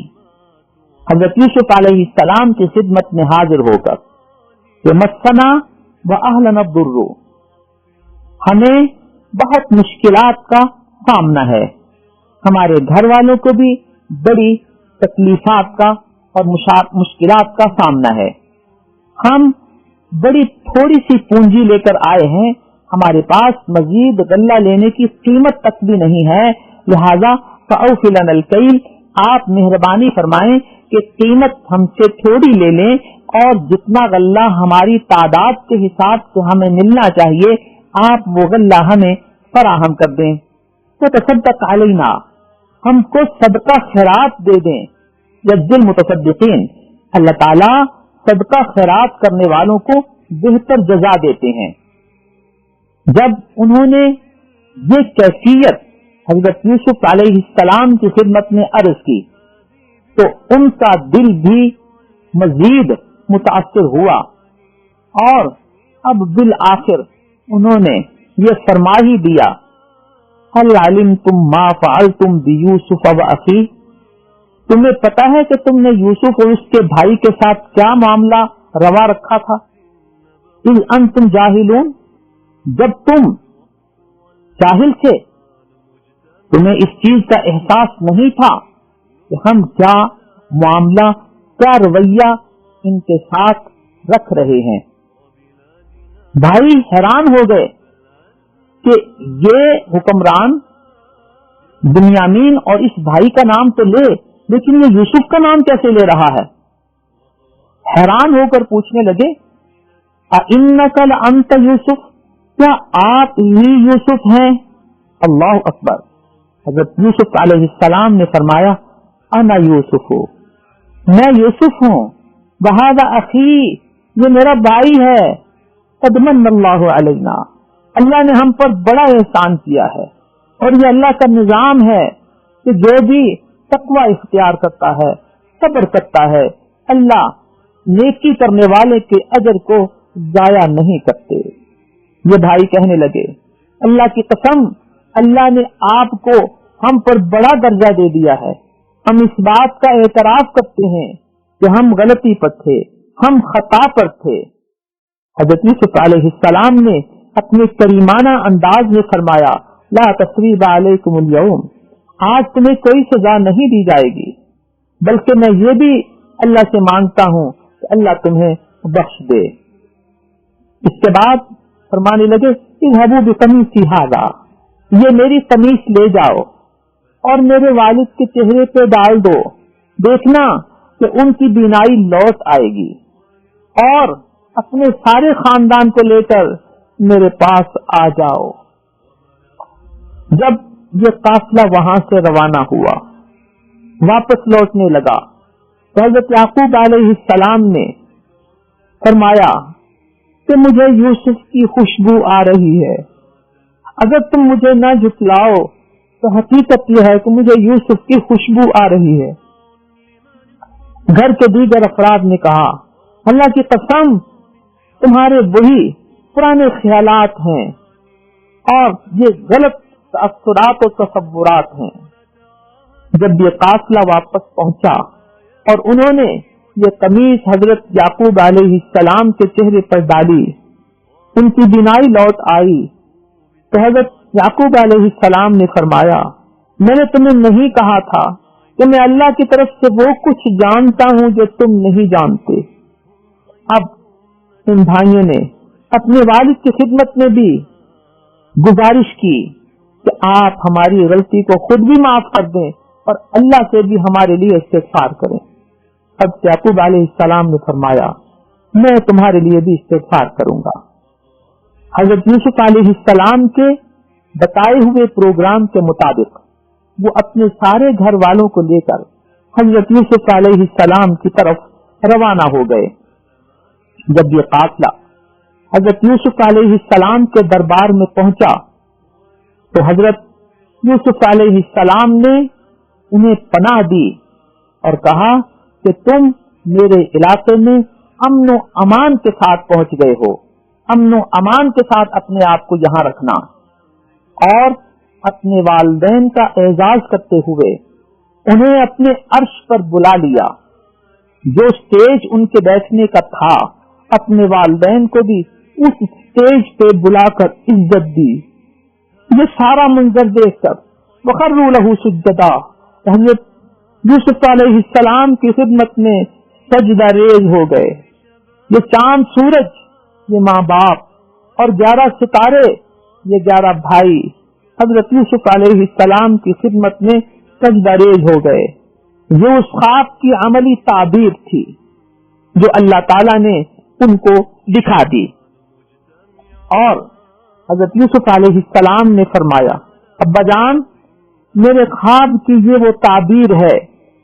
حضرت یوسف علیہ السلام کی خدمت میں حاضر ہو کر کہ مسنا وأهلنا الضر، ہمیں بہت مشکلات کا سامنا ہے، ہمارے گھر والوں کو بھی بڑی تکلیفات کا اور مشکلات کا سامنا ہے، ہم بڑی تھوڑی سی پونجی لے کر آئے ہیں، ہمارے پاس مزید غلہ لینے کی قیمت تک بھی نہیں ہے، لہذا فأوف لنا الکیل، آپ مہربانی فرمائیں کہ قیمت ہم سے تھوڑی لے لیں اور جتنا غلہ ہماری تعداد کے حساب سے ہمیں ملنا چاہیے آپ وہ غلہ ہمیں فراہم کر دیں، تو تصدق علینا، ہم کو صدقہ خیرات دے دیں، یجزی المتصدقین، اللہ تعالیٰ صدقہ خیرات کرنے والوں کو بہتر جزا دیتے ہیں۔ جب انہوں نے یہ کیفیت حضرت یوسف علیہ السلام کی خدمت میں عرض کی تو ان کا دل بھی مزید متاثر ہوا، اور اب بالآخر انہوں نے یہ فرما ہی دیا هل علمتم ما فعلتم بيوسف واخيه، تمہیں پتا ہے کہ تم نے یوسف اور اس کے بھائی کے ساتھ کیا معاملہ روا رکھا تھا؟ اذ انتم جاہلون، جب تم جاہل تھے، تمہیں اس چیز کا احساس نہیں تھا کہ ہم کیا معاملہ، کیا رویہ ان کے ساتھ رکھ رہے ہیں۔ بھائی حیران ہو گئے کہ یہ حکمران بنیامین اور اس بھائی کا نام تو لے، لیکن یہ یوسف کا نام کیسے لے رہا ہے؟ حیران ہو کر پوچھنے لگے اِنَّكَ لَأَنْتَ یوسف، کیا آپ ہی یوسف ہیں؟ اللہ اکبر۔ حضرت یوسف علیہ السلام نے فرمایا انا یوسف، میں یوسف ہوں، وہذا اخی، یہ میرا بھائی ہے، قد من اللہ علینا، اللہ نے ہم پر بڑا احسان کیا ہے، اور یہ اللہ کا نظام ہے کہ جو بھی تقوی اختیار کرتا ہے، صبر کرتا ہے، اللہ نیکی کرنے والے کے اجر کو ضائع نہیں کرتے۔ یہ بھائی کہنے لگے اللہ کی قسم، اللہ نے آپ کو ہم پر بڑا درجہ دے دیا ہے، ہم اس بات کا اعتراف کرتے ہیں کہ ہم غلطی پر تھے، ہم خطا پر تھے۔ حضرت یوسف علیہ السلام نے اپنے کریمانہ انداز میں فرمایا لا تثریب علیکم اليوم، آج تمہیں کوئی سزا نہیں دی جائے گی، بلکہ میں یہ بھی اللہ سے مانگتا ہوں کہ اللہ تمہیں بخش دے۔ اس کے بعد فرمانے لگے اذهبوا بقمیصی ھذا، یہ میری قمیص لے جاؤ اور میرے والد کے چہرے پہ ڈال دو، دیکھنا کہ ان کی بینائی لوٹ آئے گی، اور اپنے سارے خاندان کو لے کر میرے پاس آ جاؤ۔ جب یہ قافلہ وہاں سے روانہ ہوا، واپس لوٹنے لگا، تو حضرت یعقوب علیہ السلام نے فرمایا کہ مجھے یوسف کی خوشبو آ رہی ہے، اگر تم مجھے نہ جھٹلاؤ تو حقیقت یہ ہے کہ مجھے یوسف کی خوشبو آ رہی ہے۔ گھر کے دیگر افراد نے کہا اللہ کی قسم تمہارے وہی پرانے خیالات ہیں اور یہ غلط تاثرات و تصورات ہیں۔ جب یہ قافلہ واپس پہنچا اور انہوں نے یہ قمیص حضرت یعقوب علیہ السلام کے چہرے پر ڈالی، ان کی بینائی لوٹ آئی، تو حضرت یعقوب علیہ السلام نے فرمایا میں نے تمہیں نہیں کہا تھا کہ میں اللہ کی طرف سے وہ کچھ جانتا ہوں جو تم نہیں جانتے۔ اب ان بھائیوں نے اپنے والد کی خدمت میں بھی گزارش کی کہ آپ ہماری غلطی کو خود بھی معاف کر دیں اور اللہ سے بھی ہمارے لیے استغفار کریں۔ اب یعقوب علیہ السلام نے فرمایا میں تمہارے لیے بھی استغفار کروں گا۔ حضرت یوسف علیہ السلام کے بتائے ہوئے پروگرام کے مطابق وہ اپنے سارے گھر والوں کو لے کر حضرت یوسف علیہ السلام کی طرف روانہ ہو گئے۔ جب یہ قافلہ حضرت یوسف علیہ السلام کے دربار میں پہنچا تو حضرت یوسف علیہ السلام نے انہیں پناہ دی اور کہا کہ تم میرے علاقے میں امن و امان کے ساتھ پہنچ گئے ہو، امن و امان کے ساتھ اپنے آپ کو یہاں رکھنا، اور اپنے والدین کا اعزاز کرتے ہوئے انہیں اپنے عرش پر بلا لیا۔ جو سٹیج ان کے بیٹھنے کا تھا اپنے والدین کو بھی اس سٹیج پہ بلا کر عزت دی۔ یہ سارا منظر دیکھ کر وخروا لہ سجدا، حضرت یوسف علیہ السلام کی خدمت میں سجدہ ریز ہو گئے۔ یہ چاند سورج، یہ ماں باپ اور 11 ستارے، یہ 11 بھائی حضرت یوسف علیہ السلام کی خدمت میں سجدہ ریز ہو گئے۔ یہ اس خواب کی عملی تعبیر تھی جو اللہ تعالیٰ نے ان کو دکھا دی۔ اور حضرت یوسف علیہ السلام نے فرمایا ابا جان میرے خواب کی یہ وہ تعبیر ہے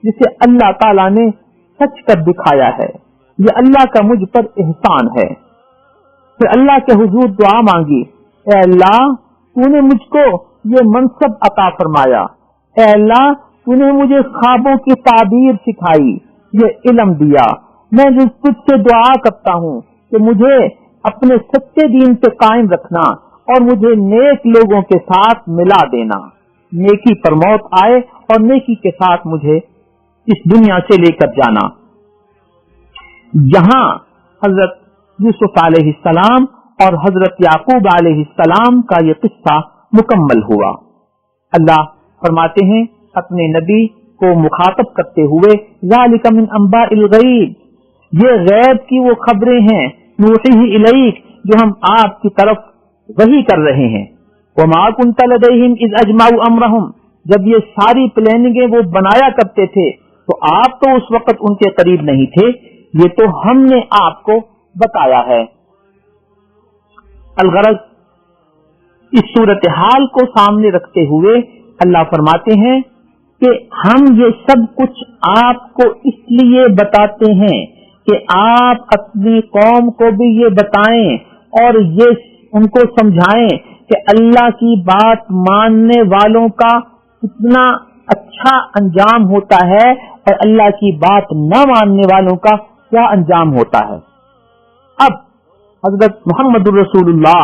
جسے اللہ تعالیٰ نے سچ کر دکھایا ہے، یہ اللہ کا مجھ پر احسان ہے۔ پھر اللہ کے حضور دعا مانگی، اے اللہ تو نے مجھ کو یہ منصب عطا فرمایا، اے اللہ تو نے مجھے خوابوں کی تعبیر سکھائی، یہ علم دیا، میں تجھ سے دعا کرتا ہوں کہ مجھے اپنے سچے دین پہ قائم رکھنا اور مجھے نیک لوگوں کے ساتھ ملا دینا، نیکی پر موت آئے اور نیکی کے ساتھ مجھے اس دنیا سے لے کر جانا۔ یہاں حضرت یوسف علیہ السلام اور حضرت یعقوب علیہ السلام کا یہ قصہ مکمل ہوا۔ اللہ فرماتے ہیں اپنے نبی کو مخاطب کرتے ہوئے ذالک من انباء الغیب، یہ غیب کی وہ خبریں ہیں نوحیہ الیک جو ہم آپ کی طرف وحی کر رہے ہیں۔ وما کنت لدیہم اذ اجمعوا امرہم، جب یہ ساری پلاننگیں وہ بنایا کرتے تھے تو آپ تو اس وقت ان کے قریب نہیں تھے، یہ تو ہم نے آپ کو بتایا ہے۔ الغرض اس صورتحال کو سامنے رکھتے ہوئے اللہ فرماتے ہیں کہ ہم یہ سب کچھ آپ کو اس لیے بتاتے ہیں کہ آپ اپنی قوم کو بھی یہ بتائیں اور یہ ان کو سمجھائیں کہ اللہ کی بات ماننے والوں کا کتنا اچھا انجام ہوتا ہے اور اللہ کی بات نہ ماننے والوں کا کیا انجام ہوتا ہے۔ اب حضرت محمد الرسول اللہ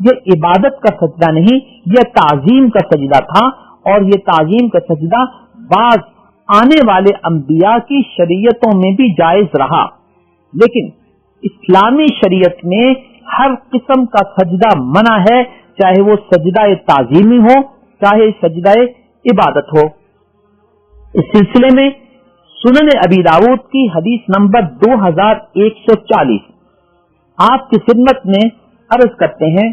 یہ عبادت کا سجدہ نہیں، یہ تعظیم کا سجدہ تھا، اور یہ تعظیم کا سجدہ بعض آنے والے انبیاء کی شریعتوں میں بھی جائز رہا، لیکن اسلامی شریعت میں ہر قسم کا سجدہ منع ہے، چاہے وہ سجدہ تعظیمی ہو چاہے سجدہ عبادت ہو۔ اس سلسلے میں سنن ابی داؤد کی حدیث نمبر 2140 آپ کی خدمت میں عرض کرتے ہیں،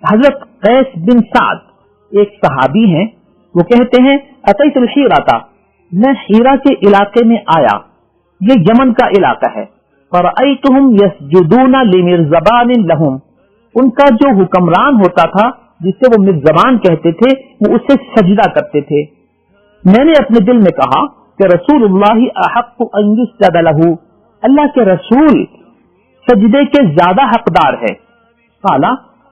حضرت قیس بن سعد ایک صحابی ہیں، وہ کہتے ہیں اتیت الحیرہ، میں حیرہ کے علاقے میں آیا، یہ یمن کا علاقہ ہے، فرأیتہم یسجدون لمرزبان لہم، ان کا جو حکمران ہوتا تھا جسے وہ مرزبان کہتے تھے وہ اسے سجدہ کرتے تھے۔ میں نے اپنے دل میں کہا کہ رسول اللہ احق ان یسجد لہ، اللہ کے رسول سجدے کے زیادہ حقدار ہے۔ قال،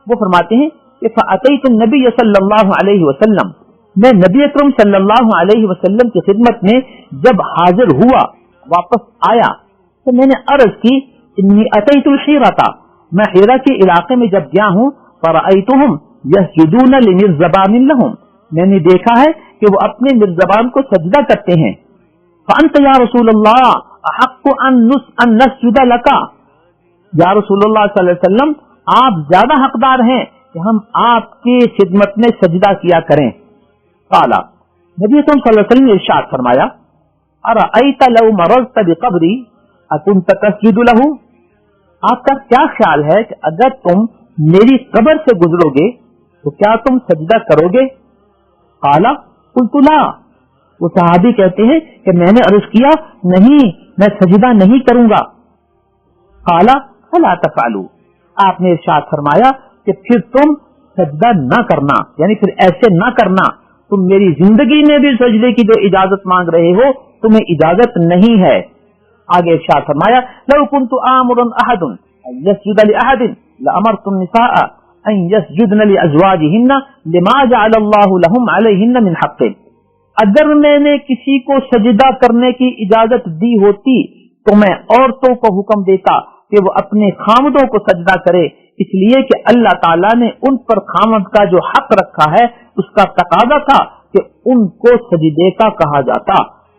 وہ فرماتے ہیں کہ فأتیت النبی صلی اللہ علیہ وسلم، میں نبی اکرم صلی اللہ علیہ وسلم کی خدمت میں جب حاضر ہوا، واپس آیا، تو میں نے عرض کی انی اتیت الحیرہ، میں حیرہ کے علاقے میں جب گیا ہوں، فرأیتہم یسجدون لمرزبان لہم، میں نے دیکھا ہے کہ وہ اپنے مرزبان کو سجدہ کرتے ہیں۔ فانت یا رسول اللہ احق ان نسجد لک، یا رسول اللہ صلی اللہ علیہ وسلم آپ زیادہ حقدار ہیں کہ ہم آپ کی خدمت میں سجدہ کیا کریں۔ قال، نبی صلی اللہ علیہ وسلم نے ارشاد فرمایا، ارأیت لو مررت بقبری اکنت تسجد لہ، آپ کا کیا خیال ہے کہ اگر تم میری قبر سے گزرو گے تو کیا تم سجدہ کرو گے؟ قال قلت لا، وہ صحابی کہتے ہیں کہ میں نے عرض کیا نہیں، میں سجدہ نہیں کروں گا۔ قال فلا تفعلوا، آپ نے ارشاد فرمایا کہ پھر تم سجدہ نہ کرنا، یعنی پھر ایسے نہ کرنا، تم میری زندگی میں بھی سجدے کی جو اجازت مانگ رہے ہو تمہیں اجازت نہیں ہے۔ آگے ارشاد فرمایا لو كنت آمر احد ان يسجد لاحد لامرت النساء ان يسجدن لازواجهن لما جعل الله لهم عليهن من حق، اگر میں نے کسی کو سجدہ کرنے کی اجازت دی ہوتی تو میں عورتوں کو حکم دیتا کہ وہ اپنے خامدوں کو سجدہ کرے، اس لیے کہ اللہ تعالیٰ نے ان پر خامد کا جو حق رکھا ہے اس کا تقاضا تھا کہ ان کو سجدے کا کہا جاتا،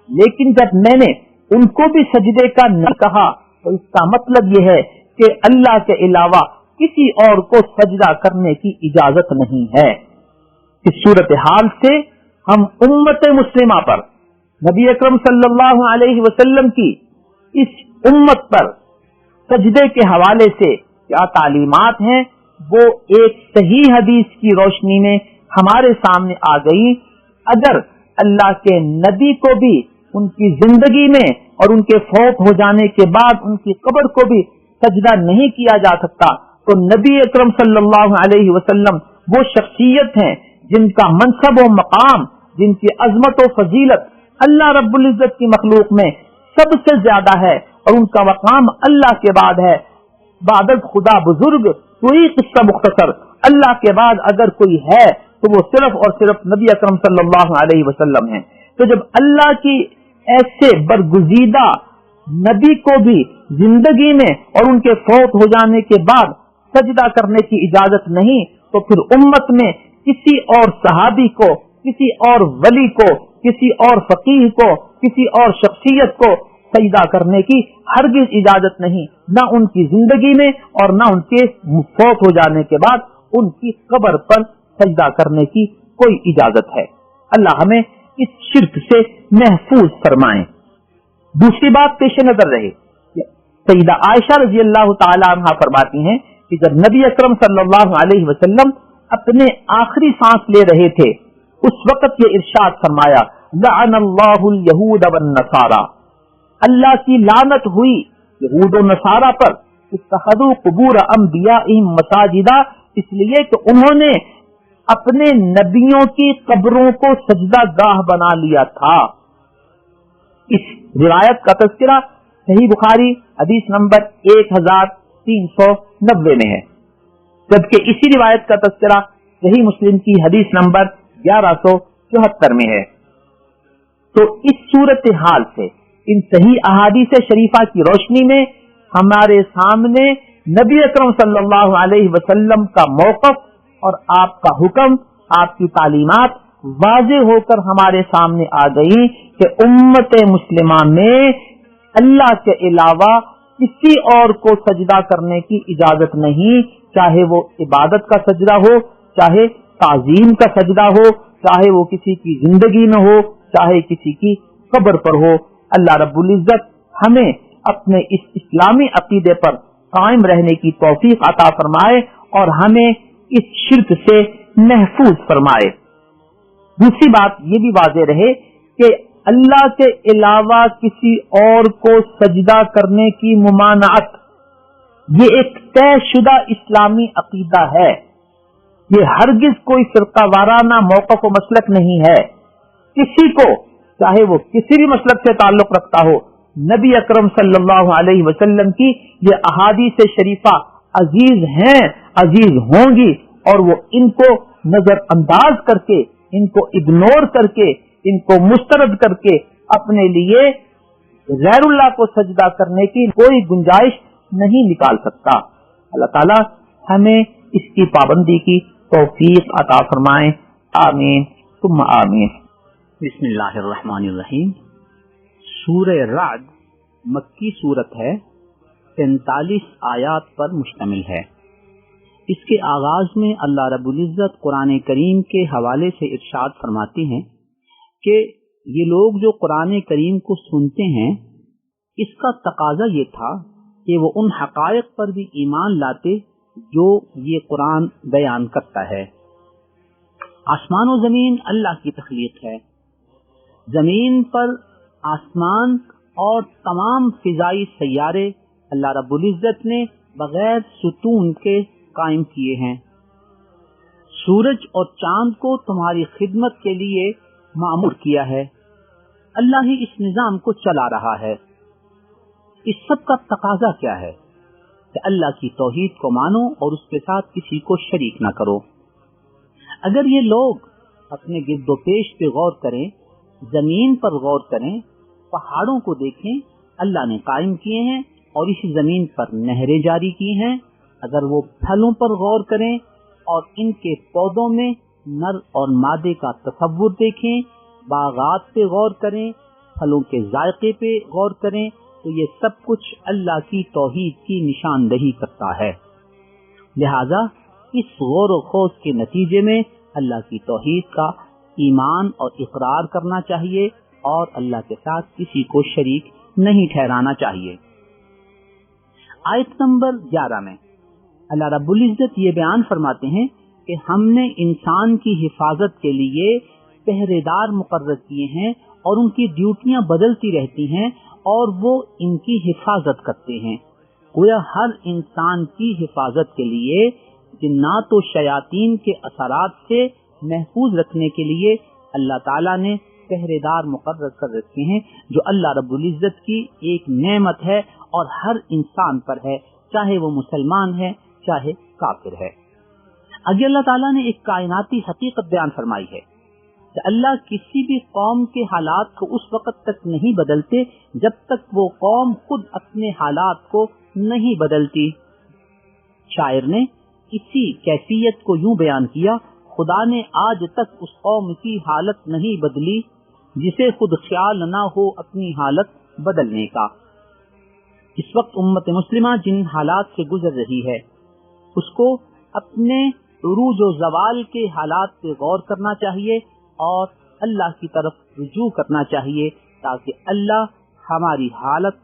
لیکن جب میں نے ان کو بھی سجدے کا نہ کہا تو اس کا مطلب یہ ہے کہ اللہ کے علاوہ کسی اور کو سجدہ کرنے کی اجازت نہیں ہے۔ اس صورتحال سے ہم امت مسلمہ پر نبی اکرم صلی اللہ علیہ وسلم کی اس امت پر سجدے کے حوالے سے کیا تعلیمات ہیں وہ ایک صحیح حدیث کی روشنی میں ہمارے سامنے آ گئی۔ اگر اللہ کے نبی کو بھی ان کی زندگی میں اور ان کے فوت ہو جانے کے بعد ان کی قبر کو بھی سجدہ نہیں کیا جا سکتا، تو نبی اکرم صلی اللہ علیہ وسلم وہ شخصیت ہیں جن کا منصب و مقام، جن کی عظمت و فضیلت اللہ رب العزت کی مخلوق میں سب سے زیادہ ہے، اور ان کا مقام اللہ کے بعد ہے۔ بعد خدا بزرگ کوئی قصہ مختصر، اللہ کے بعد اگر کوئی ہے تو وہ صرف اور صرف نبی اکرم صلی اللہ علیہ وسلم ہیں۔ تو جب اللہ کی ایسے برگزیدہ نبی کو بھی زندگی میں اور ان کے فوت ہو جانے کے بعد سجدہ کرنے کی اجازت نہیں، تو پھر امت میں کسی اور صحابی کو، کسی اور ولی کو، کسی اور فقیہ کو، کسی اور شخصیت کو سجدہ کرنے کی ہرگز اجازت نہیں، نہ ان کی زندگی میں اور نہ ان کے فوت ہو جانے کے بعد ان کی قبر پر سجدہ کرنے کی کوئی اجازت ہے۔ اللہ ہمیں اس شرک سے محفوظ فرمائیں۔ دوسری بات پیش نظر رہے، سیدہ عائشہ رضی اللہ تعالی عنہا فرماتی ہیں کہ جب نبی اکرم صلی اللہ علیہ وسلم اپنے آخری سانس لے رہے تھے اس وقت یہ ارشاد فرمایا لعن اللہ الیہود والنصارى، اللہ کی لعنت ہوئی یہود و نصارہ پر، اتخذوا قبور انبیائہم مساجدا، اس لیے کہ انہوں نے اپنے نبیوں کی قبروں کو سجدہ گاہ بنا لیا تھا۔ اس روایت کا تذکرہ صحیح بخاری حدیث نمبر 1390 میں ہے، جبکہ اسی روایت کا تذکرہ صحیح مسلم کی حدیث نمبر 1174 میں ہے۔ تو اس صورتحال سے ان صحیح احادیث شریفہ کی روشنی میں ہمارے سامنے نبی اکرم صلی اللہ علیہ وسلم کا موقف اور آپ کا حکم، آپ کی تعلیمات واضح ہو کر ہمارے سامنے آ گئی کہ امت مسلمہ میں اللہ کے علاوہ کسی اور کو سجدہ کرنے کی اجازت نہیں، چاہے وہ عبادت کا سجدہ ہو، چاہے تعظیم کا سجدہ ہو، چاہے وہ کسی کی زندگی میں ہو، چاہے کسی کی قبر پر ہو۔ اللہ رب العزت ہمیں اپنے اس اسلامی عقیدے پر قائم رہنے کی توفیق عطا فرمائے اور ہمیں اس شرک سے محفوظ فرمائے۔ دوسری بات یہ بھی واضح رہے کہ اللہ کے علاوہ کسی اور کو سجدہ کرنے کی ممانعت یہ ایک طے شدہ اسلامی عقیدہ ہے، یہ ہرگز کوئی فرقہ وارانہ موقف و مسلک نہیں ہے۔ کسی کو چاہے وہ کسی بھی مسلک سے تعلق رکھتا ہو، نبی اکرم صلی اللہ علیہ وسلم کی یہ احادیث شریفہ عزیز ہیں، عزیز ہوں گی، اور وہ ان کو نظر انداز کر کے، ان کو اگنور کر کے، ان کو مسترد کر کے اپنے لیے غیر اللہ کو سجدہ کرنے کی کوئی گنجائش نہیں نکال سکتا۔ اللہ تعالی ہمیں اس کی پابندی کی توفیق عطا فرمائیں، آمین ثم آمین۔ بسم اللہ الرحمن الرحیم۔ سورہ رعد مکی سورت ہے، 43 آیات پر مشتمل ہے۔ اس کے آغاز میں اللہ رب العزت قرآن کریم کے حوالے سے ارشاد فرماتے ہیں کہ یہ لوگ جو قرآن کریم کو سنتے ہیں، اس کا تقاضا یہ تھا کہ وہ ان حقائق پر بھی ایمان لاتے جو یہ قرآن بیان کرتا ہے۔ آسمان و زمین اللہ کی تخلیق ہے۔ زمین پر آسمان اور تمام فضائی سیارے اللہ رب العزت نے بغیر ستون کے قائم کیے ہیں۔ سورج اور چاند کو تمہاری خدمت کے لیے معمور کیا ہے۔ اللہ ہی اس نظام کو چلا رہا ہے۔ اس سب کا تقاضا کیا ہے؟ کہ اللہ کی توحید کو مانو اور اس کے ساتھ کسی کو شریک نہ کرو۔ اگر یہ لوگ اپنے گرد و پیش پہ غور کریں، زمین پر غور کریں، پہاڑوں کو دیکھیں، اللہ نے قائم کیے ہیں اور اس زمین پر نہریں جاری کی ہیں۔ اگر وہ پھلوں پر غور کریں اور ان کے پودوں میں نر اور مادے کا تصور دیکھیں، باغات پہ غور کریں، پھلوں کے ذائقے پہ غور کریں، تو یہ سب کچھ اللہ کی توحید کی نشاندہی کرتا ہے۔ لہذا اس غور و خوض کے نتیجے میں اللہ کی توحید کا ایمان اور اقرار کرنا چاہیے اور اللہ کے ساتھ کسی کو شریک نہیں ٹھہرانا چاہیے۔ آیت نمبر 11 میں اللہ رب العزت یہ بیان فرماتے ہیں کہ ہم نے انسان کی حفاظت کے لیے پہرے دار مقرر کیے ہیں اور ان کی ڈیوٹیاں بدلتی رہتی ہیں اور وہ ان کی حفاظت کرتے ہیں۔ گویا ہر انسان کی حفاظت کے لیے جنات و شیاطین کے اثرات سے محفوظ رکھنے کے لیے اللہ تعالیٰ نے پہرے دار مقرر کر رکھے ہیں، جو اللہ رب العزت کی ایک نعمت ہے اور ہر انسان پر ہے، چاہے وہ مسلمان ہے چاہے کافر ہے۔ آگے اللہ تعالیٰ نے ایک کائناتی حقیقت بیان فرمائی ہے کہ اللہ کسی بھی قوم کے حالات کو اس وقت تک نہیں بدلتے جب تک وہ قوم خود اپنے حالات کو نہیں بدلتی۔ شاعر نے اسی کیفیت کو یوں بیان کیا، خدا نے آج تک اس قوم کی حالت نہیں بدلی جسے خود خیال نہ ہو اپنی حالت بدلنے کا۔ اس وقت امت مسلمہ جن حالات سے گزر رہی ہے، اس کو اپنے عروج و زوال کے حالات پہ غور کرنا چاہیے اور اللہ کی طرف رجوع کرنا چاہیے تاکہ اللہ ہماری حالت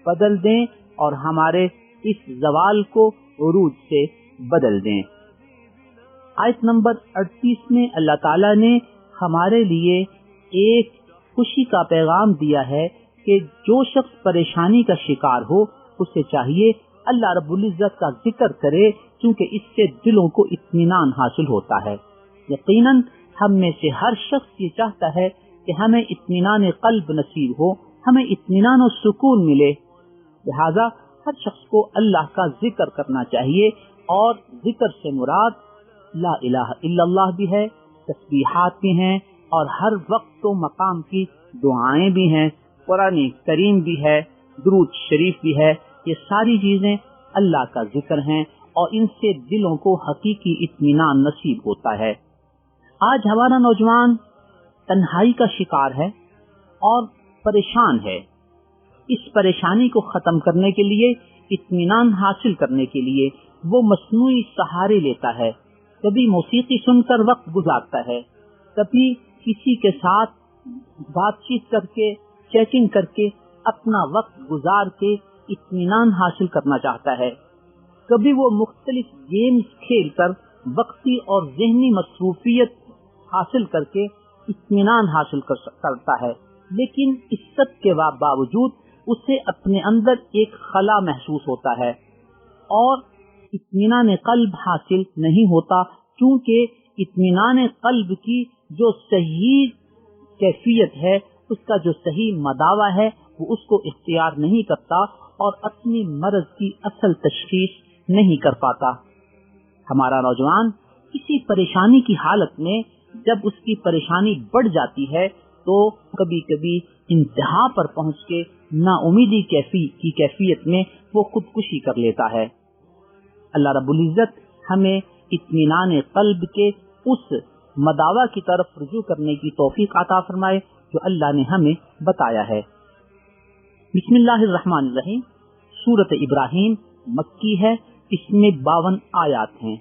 بدل دیں اور ہمارے اس زوال کو عروج سے بدل دیں۔ آیت نمبر 38 میں اللہ تعالیٰ نے ہمارے لیے ایک خوشی کا پیغام دیا ہے کہ جو شخص پریشانی کا شکار ہو اسے چاہیے اللہ رب العزت کا ذکر کرے، کیونکہ اس سے دلوں کو اطمینان حاصل ہوتا ہے۔ یقیناً ہم میں سے ہر شخص یہ چاہتا ہے کہ ہمیں اطمینان قلب نصیب ہو، ہمیں اطمینان و سکون ملے۔ لہذا ہر شخص کو اللہ کا ذکر کرنا چاہیے، اور ذکر سے مراد لا الہ الا اللہ بھی ہے، تسبیحات بھی ہیں، اور ہر وقت و مقام کی دعائیں بھی ہیں، قرآن کریم بھی ہے، درود شریف بھی ہے۔ یہ ساری چیزیں اللہ کا ذکر ہیں اور ان سے دلوں کو حقیقی اطمینان نصیب ہوتا ہے۔ آج ہمارا نوجوان تنہائی کا شکار ہے اور پریشان ہے۔ اس پریشانی کو ختم کرنے کے لیے، اطمینان حاصل کرنے کے لیے وہ مصنوعی سہارے لیتا ہے۔ کبھی موسیقی سن کر وقت گزارتا ہے، کبھی کسی کے ساتھ بات چیت کر کے، چیٹنگ کر کے اپنا وقت گزار کے اطمینان حاصل کرنا چاہتا ہے، کبھی وہ مختلف گیمز کھیل کر وقتی اور ذہنی مصروفیت حاصل کر کے اطمینان حاصل کرتا ہے۔ لیکن اس سب کے باوجود اسے اپنے اندر ایک خلا محسوس ہوتا ہے اور اطمینان قلب حاصل نہیں ہوتا، کیونکہ اطمینان قلب کی جو صحیح کیفیت ہے، اس کا جو صحیح مداوا ہے، وہ اس کو اختیار نہیں کرتا اور اپنی مرض کی اصل تشخیص نہیں کر پاتا۔ ہمارا نوجوان کسی پریشانی کی حالت میں جب اس کی پریشانی بڑھ جاتی ہے تو کبھی کبھی انتہا پر پہنچ کے نا امیدی کی کیفیت میں وہ خودکشی کر لیتا ہے۔ اللہ رب العزت ہمیں اطمینان قلب کے اس مداوا کی طرف رجوع کرنے کی توفیق عطا فرمائے جو اللہ نے ہمیں بتایا ہے۔ بسم اللہ الرحمن الرحیم۔ سورۃ ابراہیم مکی ہے، اس میں 52 آیات ہیں۔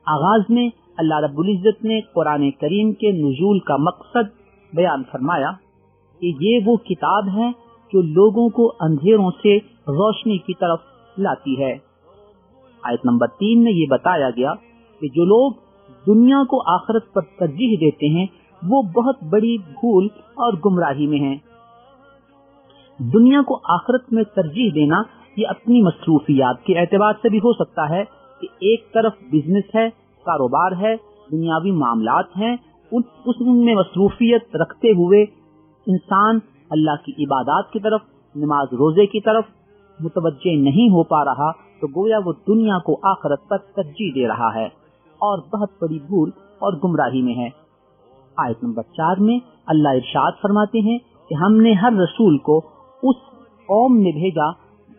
آغاز میں اللہ رب العزت نے قرآن کریم کے نزول کا مقصد بیان فرمایا کہ یہ وہ کتاب ہے جو لوگوں کو اندھیروں سے روشنی کی طرف لاتی ہے۔ آیت نمبر 3 میں یہ بتایا گیا کہ جو لوگ دنیا کو آخرت پر ترجیح دیتے ہیں وہ بہت بڑی بھول اور گمراہی میں ہیں۔ دنیا کو آخرت میں ترجیح دینا یہ اپنی مصروفیات کے اعتبار سے بھی ہو سکتا ہے کہ ایک طرف بزنس ہے، کاروبار ہے، دنیاوی معاملات ہیں، ان میں مصروفیت رکھتے ہوئے انسان اللہ کی عبادات کی طرف، نماز روزے کی طرف متوجہ نہیں ہو پا رہا، تو گویا وہ دنیا کو آخرت پر ترجیح دے رہا ہے اور بہت بڑی بھول اور گمراہی میں ہے۔ آیت نمبر 4 میں اللہ ارشاد فرماتے ہیں کہ ہم نے ہر رسول کو اس قوم میں بھیجا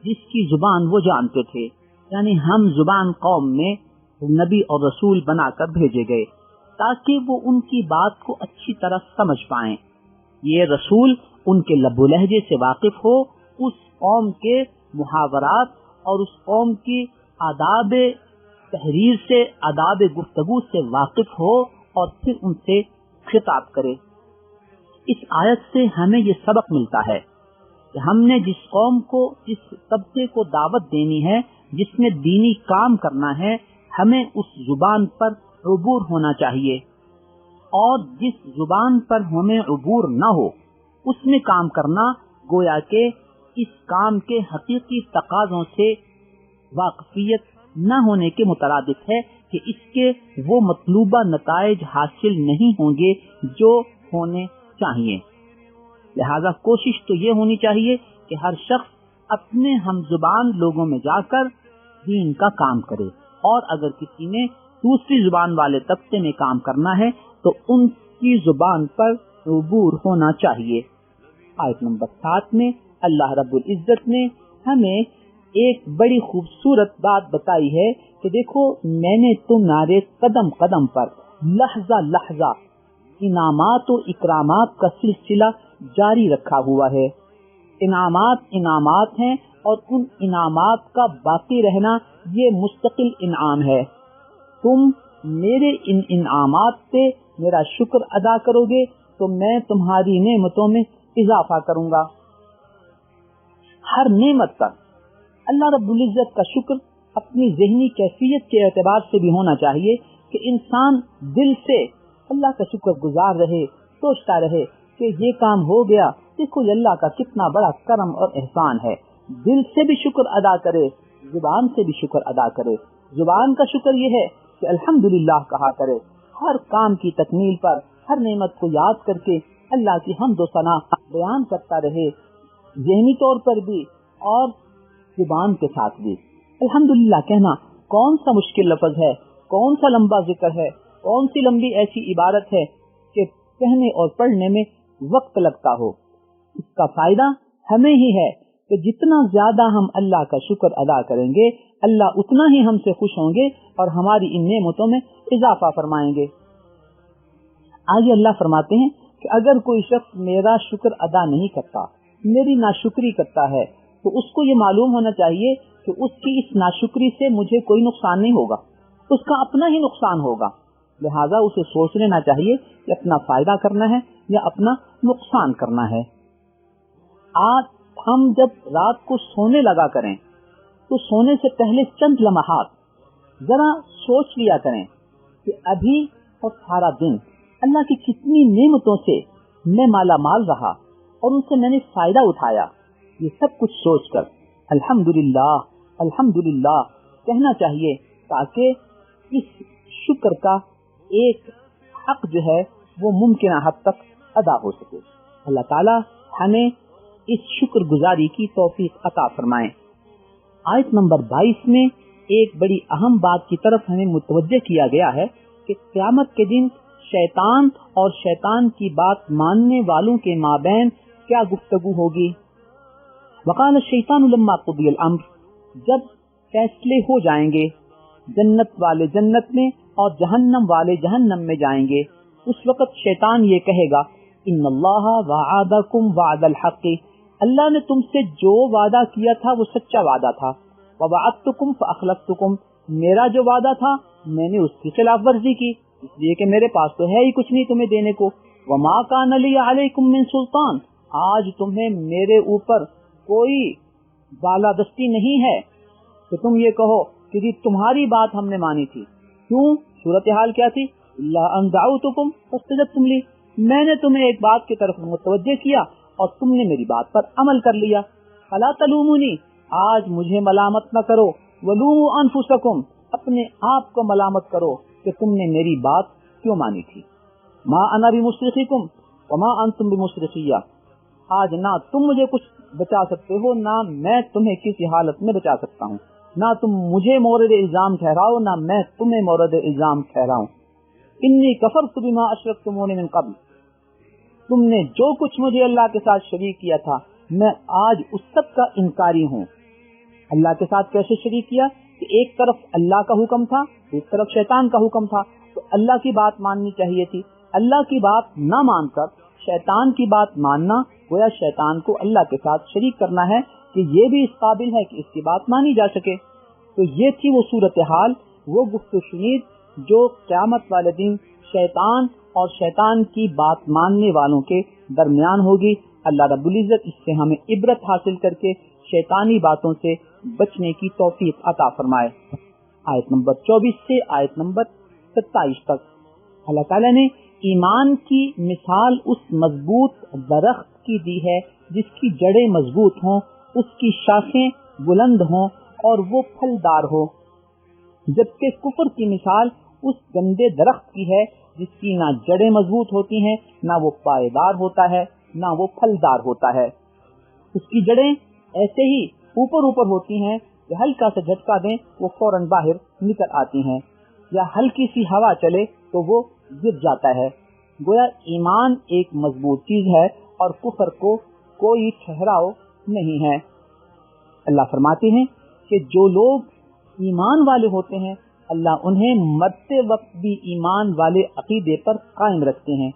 جس کی زبان وہ جانتے تھے، یعنی ہم زبان قوم میں نبی اور رسول بنا کر بھیجے گئے تاکہ وہ ان کی بات کو اچھی طرح سمجھ پائیں۔ یہ رسول ان کے لب و لہجے سے واقف ہو، اس قوم کے محاورات اور اس قوم کی آداب تحریر سے، آداب گفتگو سے واقف ہو اور پھر ان سے خطاب کرے۔ اس آیت سے ہمیں یہ سبق ملتا ہے کہ ہم نے جس قوم کو، جس طبقے کو دعوت دینی ہے، جس میں دینی کام کرنا ہے، ہمیں اس زبان پر عبور ہونا چاہیے، اور جس زبان پر ہمیں عبور نہ ہو اس میں کام کرنا گویا کہ اس کام کے حقیقی تقاضوں سے واقفیت نہ ہونے کے مترادف ہے کہ اس کے وہ مطلوبہ نتائج حاصل نہیں ہوں گے جو ہونے چاہیے۔ لہذا کوشش تو یہ ہونی چاہیے کہ ہر شخص اپنے ہم زبان لوگوں میں جا کر دین کا کام کرے، اور اگر کسی نے دوسری زبان والے طبقے میں کام کرنا ہے تو ان کی زبان پر عبور ہونا چاہیے۔ آیت نمبر 7 میں اللہ رب العزت نے ہمیں ایک بڑی خوبصورت بات بتائی ہے کہ دیکھو میں نے تمہارے قدم قدم پر لحظہ لحظہ انعامات و اکرامات کا سلسلہ جاری رکھا ہوا ہے۔ انعامات ہیں اور ان انعامات کا باقی رہنا یہ مستقل انعام ہے۔ تم میرے ان انعامات پہ میرا شکر ادا کرو گے تو میں تمہاری نعمتوں میں اضافہ کروں گا۔ ہر نعمت پر اللہ رب العزت کا شکر اپنی ذہنی کیفیت کے اعتبار سے بھی ہونا چاہیے کہ انسان دل سے اللہ کا شکر گزار رہے، سوچتا رہے کہ یہ کام ہو گیا، دیکھو یہ اللہ کا کتنا بڑا کرم اور احسان ہے۔ دل سے بھی شکر ادا کرے، زبان سے بھی شکر ادا کرے۔ زبان کا شکر یہ ہے کہ الحمدللہ کہا کرے، ہر کام کی تکمیل پر ہر نعمت کو یاد کر کے اللہ کی حمد و ثنا بیان کرتا رہے، ذہنی طور پر بھی اور زبان کے ساتھ بھی۔ الحمدللہ کہنا کون سا مشکل لفظ ہے، کون سا لمبا ذکر ہے، کون سی لمبی ایسی عبارت ہے کہ کہنے اور پڑھنے میں وقت لگتا ہو۔ اس کا فائدہ ہمیں ہی ہے کہ جتنا زیادہ ہم اللہ کا شکر ادا کریں گے اللہ اتنا ہی ہم سے خوش ہوں گے اور ہماری ان نعمتوں میں اضافہ فرمائیں گے۔ آگے اللہ فرماتے ہیں کہ اگر کوئی شخص میرا شکر ادا نہیں کرتا، میری ناشکری کرتا ہے، تو اس کو یہ معلوم ہونا چاہیے کہ اس کی اس ناشکری سے مجھے کوئی نقصان نہیں ہوگا، اس کا اپنا ہی نقصان ہوگا، لہذا اسے سوچ لینا چاہیے کہ اپنا فائدہ کرنا ہے یا اپنا نقصان کرنا ہے۔ آج ہم جب رات کو سونے لگا کریں تو سونے سے پہلے چند لمحات ذرا سوچ لیا کریں کہ ابھی اور سارا دن اللہ کی کتنی نعمتوں سے میں مالا مال رہا اور ان سے میں نے فائدہ اٹھایا۔ یہ سب کچھ سوچ کر الحمدللہ الحمدللہ کہنا چاہیے تاکہ اس شکر کا ایک حق جو ہے وہ ممکنہ حد تک ادا ہو سکے۔ اللہ تعالی ہمیں اس شکر گزاری کی توفیق عطا فرمائیں۔ آیت نمبر 22 میں ایک بڑی اہم بات کی طرف ہمیں متوجہ کیا گیا ہے کہ قیامت کے دن شیطان اور شیطان کی بات ماننے والوں کے مابین کیا گفتگو ہوگی۔ وقال الشیطان لما قضی الامر، جب فیصلے ہو جائیں گے، جنت والے جنت میں اور جہنم والے جہنم میں جائیں گے، اس وقت شیطان یہ کہے گا ان اللہ وعدکم وعد الحق، اللہ نے تم سے جو وعدہ کیا تھا وہ سچا وعدہ تھا، ووعدتکم فاخلفتکم، میرا جو وعدہ تھا میں نے اس کی خلاف ورزی کی، اس لیے کہ میرے پاس تو ہے ہی کچھ نہیں تمہیں دینے کو، وما کان لی علیکم من سلطان، آج تمہیں میرے اوپر کوئی بالادستی نہیں ہے کہ تم یہ کہو کہ جی تمہاری بات ہم نے مانی تھی۔ کیوں؟ صورتحال کیا تھی؟ اللہ ان دعوتکم فاستجبتم لی، میں نے تمہیں ایک بات کی طرف متوجہ کیا اور تم نے میری بات پر عمل کر لیا۔ فلا تلومونی، آج مجھے ملامت نہ کرو، ولوموا انفسکم، اپنے آپ کو ملامت کرو کہ تم نے میری بات کیوں مانی تھی۔ ما انا بمصرخکم وما انتم بمصرخیہ، آج نہ تم مجھے کچھ بچا سکتے ہو نہ میں تمہیں کسی حالت میں بچا سکتا ہوں، نہ تم مجھے مورد الزام ٹھہراؤ نہ میں تمہیں مورد الزام ٹھہراؤں۔ انی کفرت بما اشرکتمونی من قبل، تم نے جو کچھ مجھے اللہ کے ساتھ شریک کیا تھا میں آج اس سب کا انکاری ہوں۔ اللہ کے ساتھ کیسے شریک کیا کہ ایک طرف اللہ کا حکم تھا ایک طرف شیطان کا حکم تھا، تو اللہ کی بات ماننی چاہیے تھی، اللہ کی بات نہ مان کر شیطان کی بات ماننا گویا شیطان کو اللہ کے ساتھ شریک کرنا ہے کہ یہ بھی اس قابل ہے کہ اس کی بات مانی جا سکے۔ تو یہ تھی وہ صورتحال، وہ گفت و شنید جو قیامت والے دن شیطان اور شیطان کی بات ماننے والوں کے درمیان ہوگی۔ اللہ رب العزت اس سے ہمیں عبرت حاصل کر کے شیطانی باتوں سے بچنے کی توفیق عطا فرمائے۔ آیت نمبر 24 سے آیت نمبر 27 تک اللہ تعالیٰ نے ایمان کی مثال اس مضبوط درخت کی دی ہے جس کی جڑیں مضبوط ہوں، اس کی شاخیں بلند ہوں اور وہ پھلدار ہو، جبکہ کفر کی مثال اس گندے درخت کی ہے جس کی نہ جڑیں مضبوط ہوتی ہیں نہ وہ پائیدار ہوتا ہے نہ وہ پھلدار ہوتا ہے۔ اس کی جڑیں ایسے ہی اوپر ہوتی ہیں کہ ہلکا سا جھٹکا دیں وہ فوراً باہر نکل آتی ہیں، یا ہلکی سی ہوا چلے تو وہ گر جاتا ہے۔ گویا ایمان ایک مضبوط چیز ہے اور کفر کو کوئی ٹھہراؤ نہیں ہے۔ اللہ فرماتے ہیں کہ جو لوگ ایمان والے ہوتے ہیں اللہ انہیں مرتے وقت بھی ایمان والے عقیدے پر قائم رکھتے ہیں،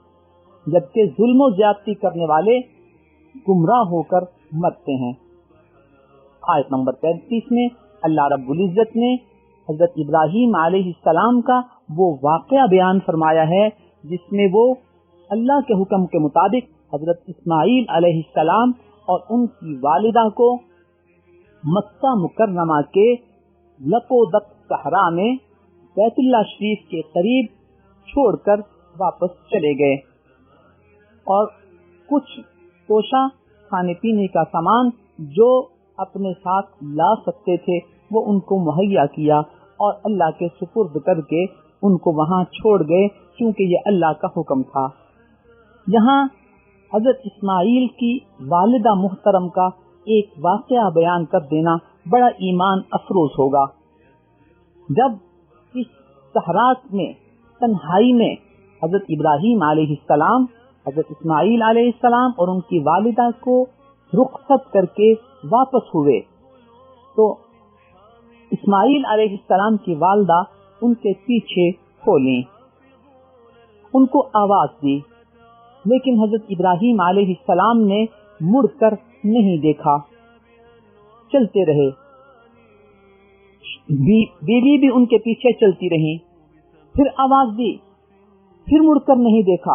جبکہ ظلم و زیادتی کرنے والے گمراہ ہو کر مرتے ہیں۔ آیت نمبر 33 میں اللہ رب العزت نے حضرت ابراہیم علیہ السلام کا وہ واقعہ بیان فرمایا ہے جس میں وہ اللہ کے حکم کے مطابق حضرت اسماعیل علیہ السلام اور ان کی والدہ کو مکہ مکرمہ کے لقودق صحرا میں بیت اللہ شریف کے قریب چھوڑ کر واپس چلے گئے اور کچھ توشہ کھانے پینے کا سامان جو اپنے ساتھ لا سکتے تھے وہ ان کو مہیا کیا اور اللہ کے سپرد کر کے ان کو وہاں چھوڑ گئے کیونکہ یہ اللہ کا حکم تھا۔ یہاں حضرت اسماعیل کی والدہ محترم کا ایک واقعہ بیان کر دینا بڑا ایمان افروز ہوگا۔ جب اس صحرا میں تنہائی میں حضرت ابراہیم علیہ السلام، حضرت اسماعیل علیہ السلام اور ان کی والدہ کو رخصت کر کے واپس ہوئے تو اسماعیل علیہ السلام کی والدہ ان کے پیچھے کھولیں، ان کو آواز دی، لیکن حضرت ابراہیم علیہ السلام نے مڑ کر نہیں دیکھا، چلتے رہے۔ بیوی بھی ان کے پیچھے چلتی رہی، پھر آواز دی، پھر مڑ کر نہیں دیکھا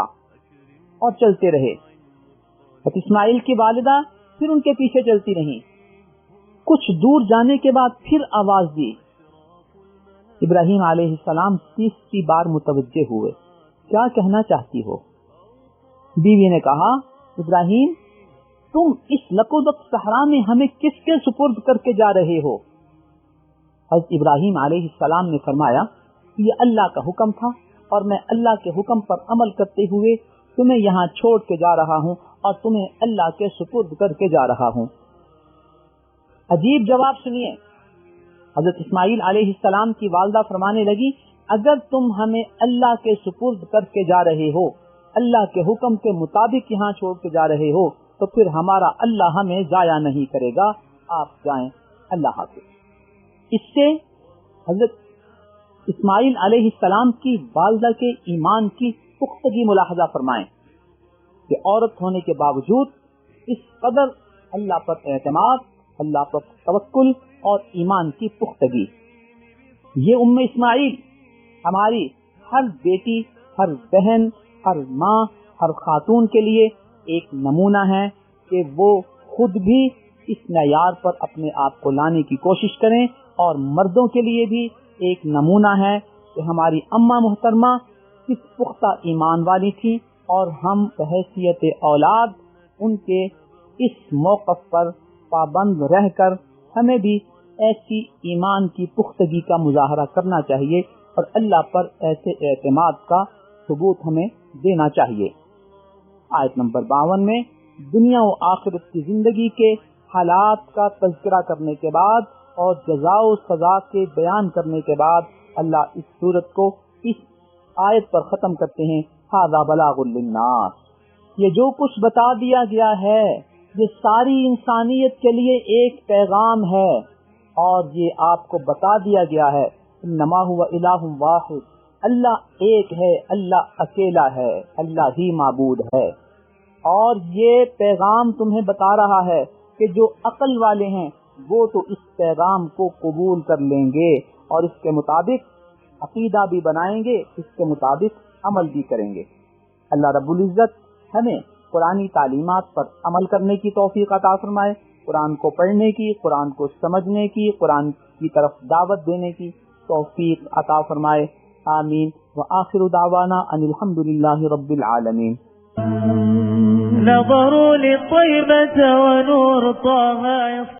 اور چلتے رہے۔ حضرت اسماعیل کی والدہ پھر ان کے پیچھے چلتی رہی، کچھ دور جانے کے بعد پھر آواز دی۔ ابراہیم علیہ السلام تیسری بار متوجہ ہوئے، کیا کہنا چاہتی ہو؟ بیوی نے کہا، ابراہیم تم اس لقب صحرا میں ہمیں کس کے سپرد کر کے جا رہے ہو؟ حضرت ابراہیم علیہ السلام نے فرمایا، یہ اللہ کا حکم تھا اور میں اللہ کے حکم پر عمل کرتے ہوئے تمہیں یہاں چھوڑ کے جا رہا ہوں اور تمہیں اللہ کے سپرد کر کے جا رہا ہوں۔ عجیب جواب سنیے، حضرت اسماعیل علیہ السلام کی والدہ فرمانے لگی، اگر تم ہمیں اللہ کے سپرد کر کے جا رہے ہو، اللہ کے حکم کے مطابق یہاں چھوڑ کے جا رہے ہو، تو پھر ہمارا اللہ ہمیں ضائع نہیں کرے گا، آپ جائیں، اللہ حافظ۔ اس سے حضرت اسماعیل علیہ السلام کی والدہ کے ایمان کی پختگی ملاحظہ فرمائیں کہ عورت ہونے کے باوجود اس قدر اللہ پر اعتماد، اللہ پر توکل اور ایمان کی پختگی۔ یہ ام اسماعیل ہماری ہر بیٹی، ہر بہن، ہر ماں، ہر خاتون کے لیے ایک نمونہ ہے کہ وہ خود بھی اس معیار پر اپنے آپ کو لانے کی کوشش کریں، اور مردوں کے لیے بھی ایک نمونہ ہے کہ ہماری اماں محترمہ کس پختہ ایمان والی تھی، اور ہم بحیثیت اولاد ان کے اس موقف پر پابند رہ کر ہمیں بھی ایسی ایمان کی پختگی کا مظاہرہ کرنا چاہیے اور اللہ پر ایسے اعتماد کا ثبوت ہمیں دینا چاہیے۔ آیت نمبر 52 میں دنیا و آخرت کی زندگی کے حالات کا تذکرہ کرنے کے بعد اور جزا و سزا کے بیان کرنے کے بعد اللہ اس صورت کو اس آیت پر ختم کرتے ہیں، ھذا بلاغ للناس، یہ جو کچھ بتا دیا گیا ہے یہ ساری انسانیت کے لیے ایک پیغام ہے، اور یہ آپ کو بتا دیا گیا ہے انما هو الہ واحد، اللہ ایک ہے، اللہ اکیلا ہے، اللہ ہی معبود ہے۔ اور یہ پیغام تمہیں بتا رہا ہے کہ جو عقل والے ہیں وہ تو اس پیغام کو قبول کر لیں گے اور اس کے مطابق عقیدہ بھی بنائیں گے، اس کے مطابق عمل بھی کریں گے۔ اللہ رب العزت ہمیں قرآنی تعلیمات پر عمل کرنے کی توفیق عطا فرمائے، قرآن کو پڑھنے کی، قرآن کو سمجھنے کی، قرآن کی طرف دعوت دینے کی توفیق عطا فرمائے، آمین۔ وآخر دعوانا ان الحمدللہ رب العالمین۔ نظروا لطيبة ونور طه